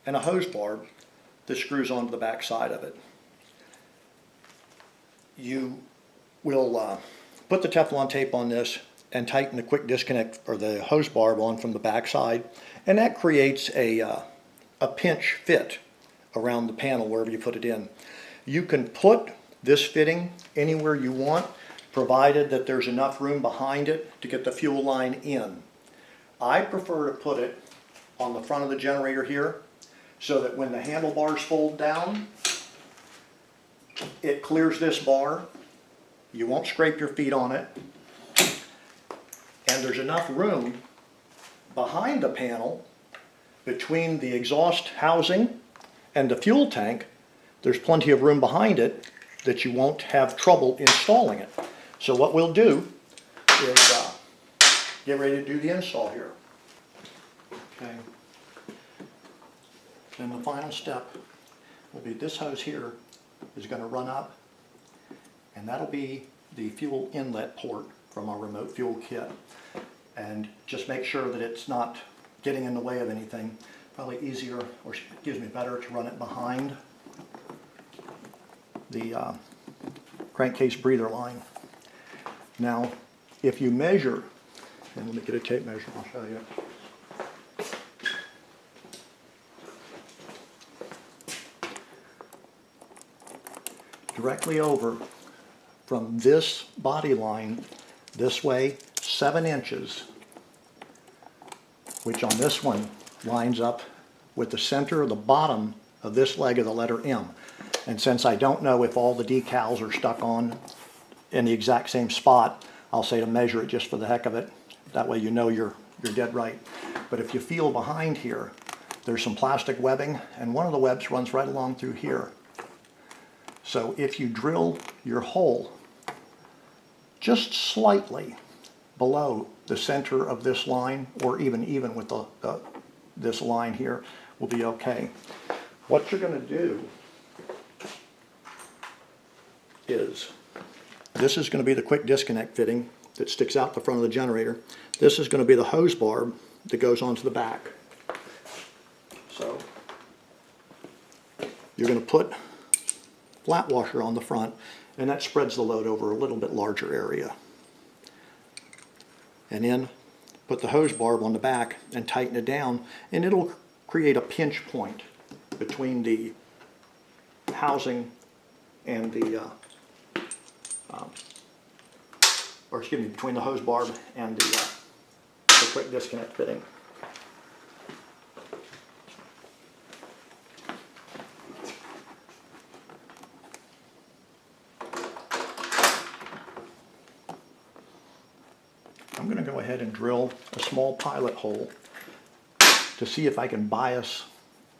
and a hose barb that screws onto the back side of it. You will put the Teflon tape on this and tighten the quick disconnect or the hose barb on from the back side, and that creates a pinch fit around the panel wherever you put it in. You can put this fitting anywhere you want, provided that there's enough room behind it to get the fuel line in. I prefer to put it on the front of the generator here, so that when the handlebars fold down, it clears this bar. You won't scrape your feet on it, and there's enough room behind the panel between the exhaust housing and the fuel tank. There's plenty of room behind it that you won't have trouble installing it. So what we'll do is get ready to do the install here. Okay. And the final step will be this hose here is going to run up, and that'll be the fuel inlet port from our remote fuel kit. And just make sure that it's not getting in the way of anything. Probably easier, or excuse me, better to run it behind the crankcase breather line. Now, if you measure, and let me get a tape measure, I'll show you. Directly over from this body line this way, 7 inches, which on this one lines up with the center of the bottom of this leg of the letter M. And since I don't know if all the decals are stuck on in the exact same spot, I'll say to measure it just for the heck of it. That way you know you're dead right. But if you feel behind here, there's some plastic webbing, and one of the webs runs right along through here. So if you drill your hole just slightly below the center of this line, or even with this line here, will be okay. What you're going to do is, this is going to be the quick disconnect fitting that sticks out the front of the generator. This is going to be the hose barb that goes onto the back. So you're going to put flat washer on the front, and that spreads the load over a little bit larger area. And then put the hose barb on the back and tighten it down, and it'll create a pinch point between the housing and the between the hose barb and the quick disconnect fitting. I'm going to go ahead and drill a small pilot hole to see if I can bias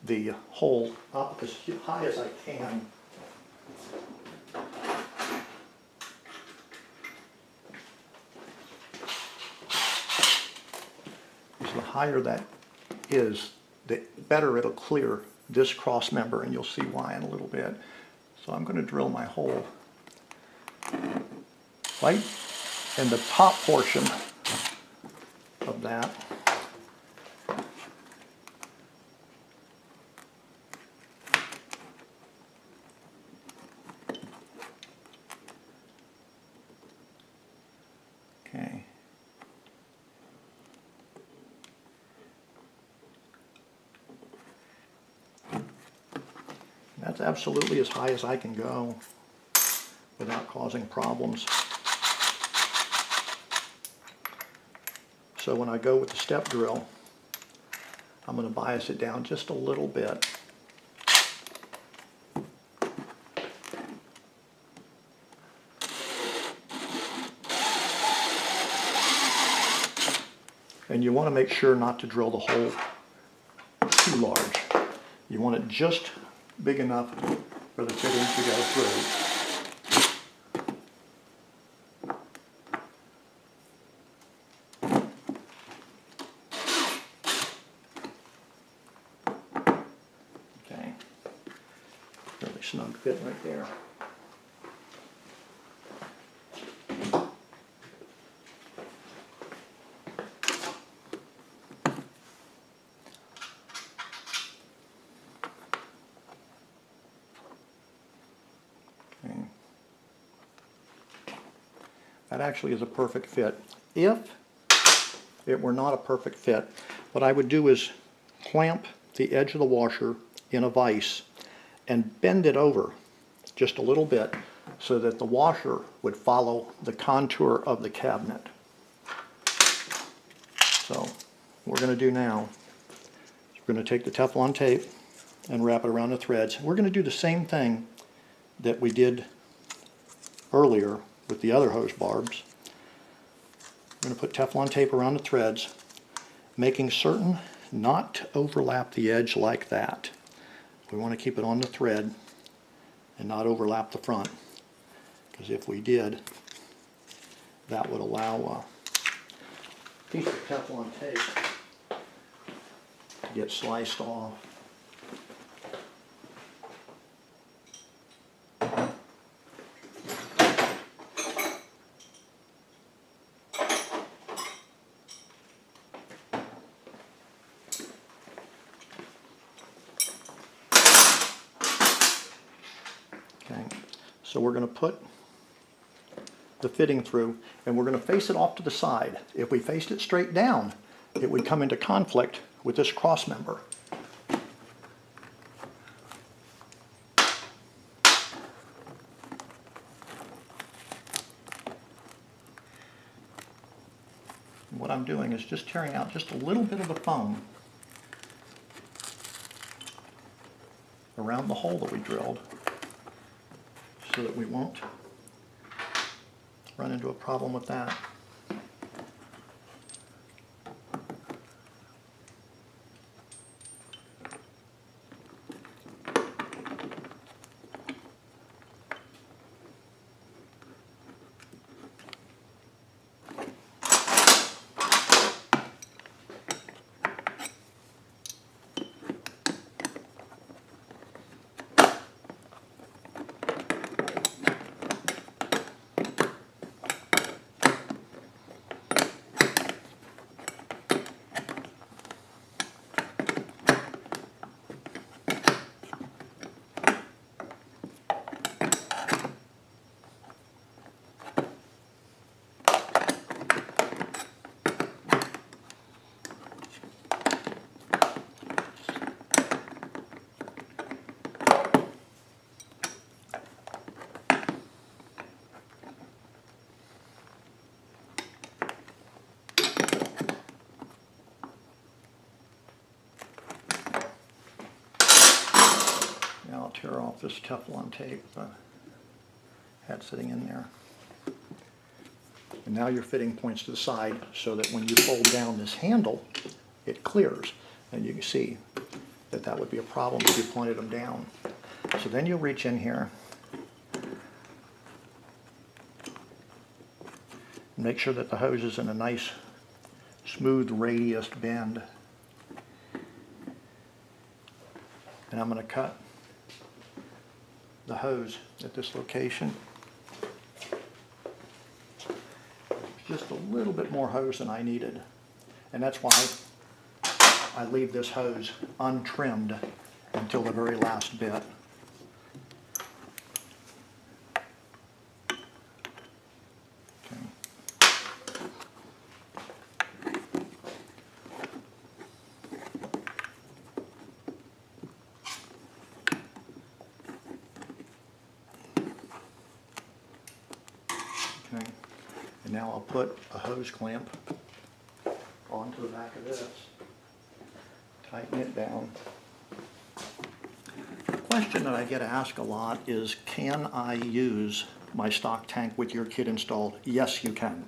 the hole up as high as I can. So the higher that is, the better it'll clear this cross member, and you'll see why in a little bit. So I'm going to drill my hole right in the top portion of that. Okay. That's absolutely as high as I can go without causing problems. So when I go with the step drill, I'm going to bias it down just a little bit. And you want to make sure not to drill the hole too large. You want it just big enough for the fitting to go through. Okay, really snug fit right there. That actually is a perfect fit. If it were not a perfect fit, what I would do is clamp the edge of the washer in a vise and bend it over just a little bit so that the washer would follow the contour of the cabinet. So what we're going to do now is we're going to take the Teflon tape and wrap it around the threads. We're going to do the same thing that we did earlier with the other hose barbs. I'm going to put Teflon tape around the threads, making certain not to overlap the edge like that. We want to keep it on the thread and not overlap the front, because if we did, that would allow a piece of Teflon tape to get sliced off. So we're going to put the fitting through, and we're going to face it off to the side. If we faced it straight down, it would come into conflict with this cross member. What I'm doing is just tearing out just a little bit of the foam around the hole that we drilled so that we won't run into a problem with that. Now I'll tear off this Teflon tape that I had sitting in there. And now your fitting points to the side so that when you fold down this handle, it clears. And you can see that that would be a problem if you pointed them down. So then you'll reach in here and make sure that the hose is in a nice smooth radius bend. And I'm going to cut the hose at this location. Just a little bit more hose than I needed. And that's why I leave this hose untrimmed until the very last bit. Okay. And now I'll put a hose clamp onto the back of this, tighten it down. The question that I get asked a lot is, can I use my stock tank with your kit installed? Yes, you can.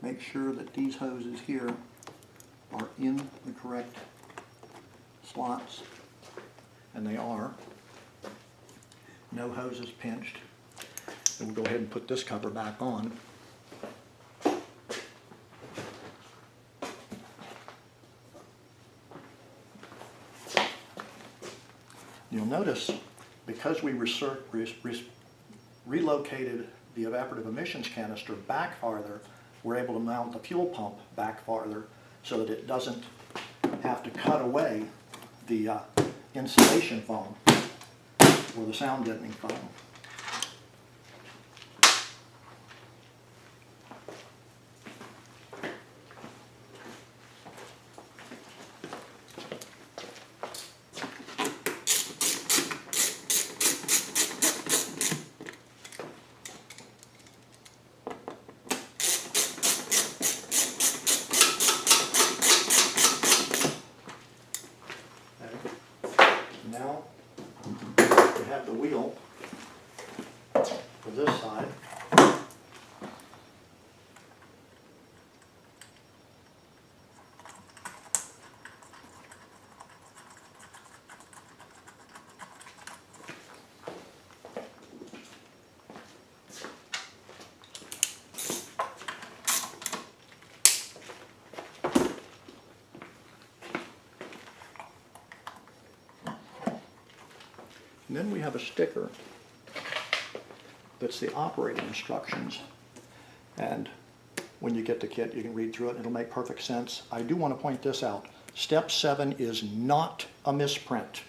Make sure that these hoses here are in the correct slots, and they are. No hoses pinched. And we'll go ahead and put this cover back on. You'll notice, because we relocated the evaporative emissions canister back farther, we're able to mount the fuel pump back farther so that it doesn't have to cut away the insulation foam or the sound deadening foam. Now we have the wheel for this side. And then we have a sticker that's the operating instructions. And when you get the kit, you can read through it and it'll make perfect sense. I do want to point this out. Step 7 is not a misprint.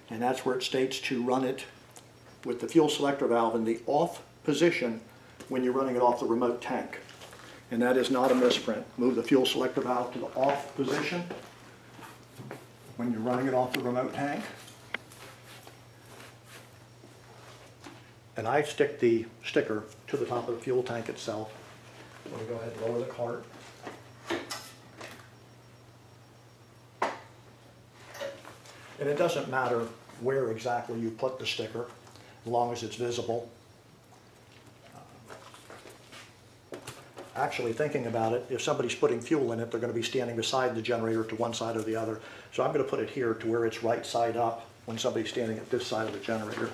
And that's where it states to run it with the fuel selector valve in the off position when you're running it off the remote tank. And that is not a misprint. Move the fuel selector valve to the off position when you're running it off the remote tank. And I stick the sticker to the top of the fuel tank itself. I'm going to go ahead and lower the cart. And it doesn't matter where exactly you put the sticker, as long as it's visible. Actually, thinking about it, if somebody's putting fuel in it, they're going to be standing beside the generator to one side or the other. So I'm going to put it here to where it's right side up when somebody's standing at this side of the generator.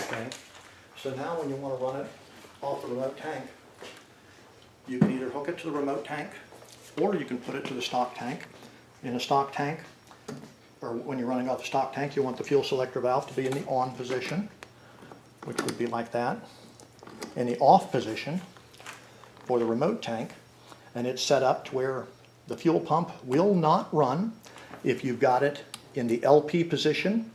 Okay, so now when you want to run it off the remote tank, you can either hook it to the remote tank or you can put it to the stock tank. In a stock tank, or when you're running off the stock tank, you want the fuel selector valve to be in the on position, which would be like that. In the off position for the remote tank, and it's set up to where the fuel pump will not run if you've got it in the LP position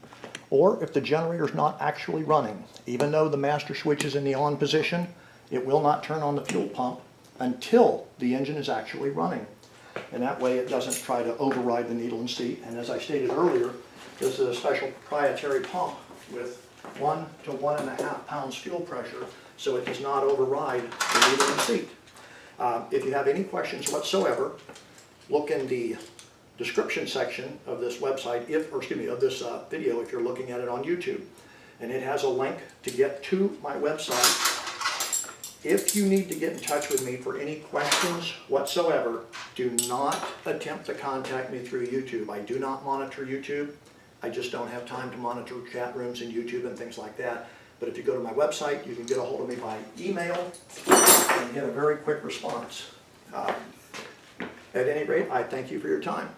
or if the generator's not actually running. Even though the master switch is in the on position, it will not turn on the fuel pump until the engine is actually running. And that way it doesn't try to override the needle and seat. And as I stated earlier, this is a special proprietary pump with 1 to 1.5 pounds fuel pressure, so it does not override the needle and seat. If you have any questions whatsoever, look in the description section of this website, of this video, if you're looking at it on YouTube. And it has a link to get to my website. If you need to get in touch with me for any questions whatsoever, do not attempt to contact me through YouTube. I do not monitor YouTube. I just don't have time to monitor chat rooms and YouTube and things like that. But if you go to my website, you can get a hold of me by email and get a very quick response. At any rate, I thank you for your time.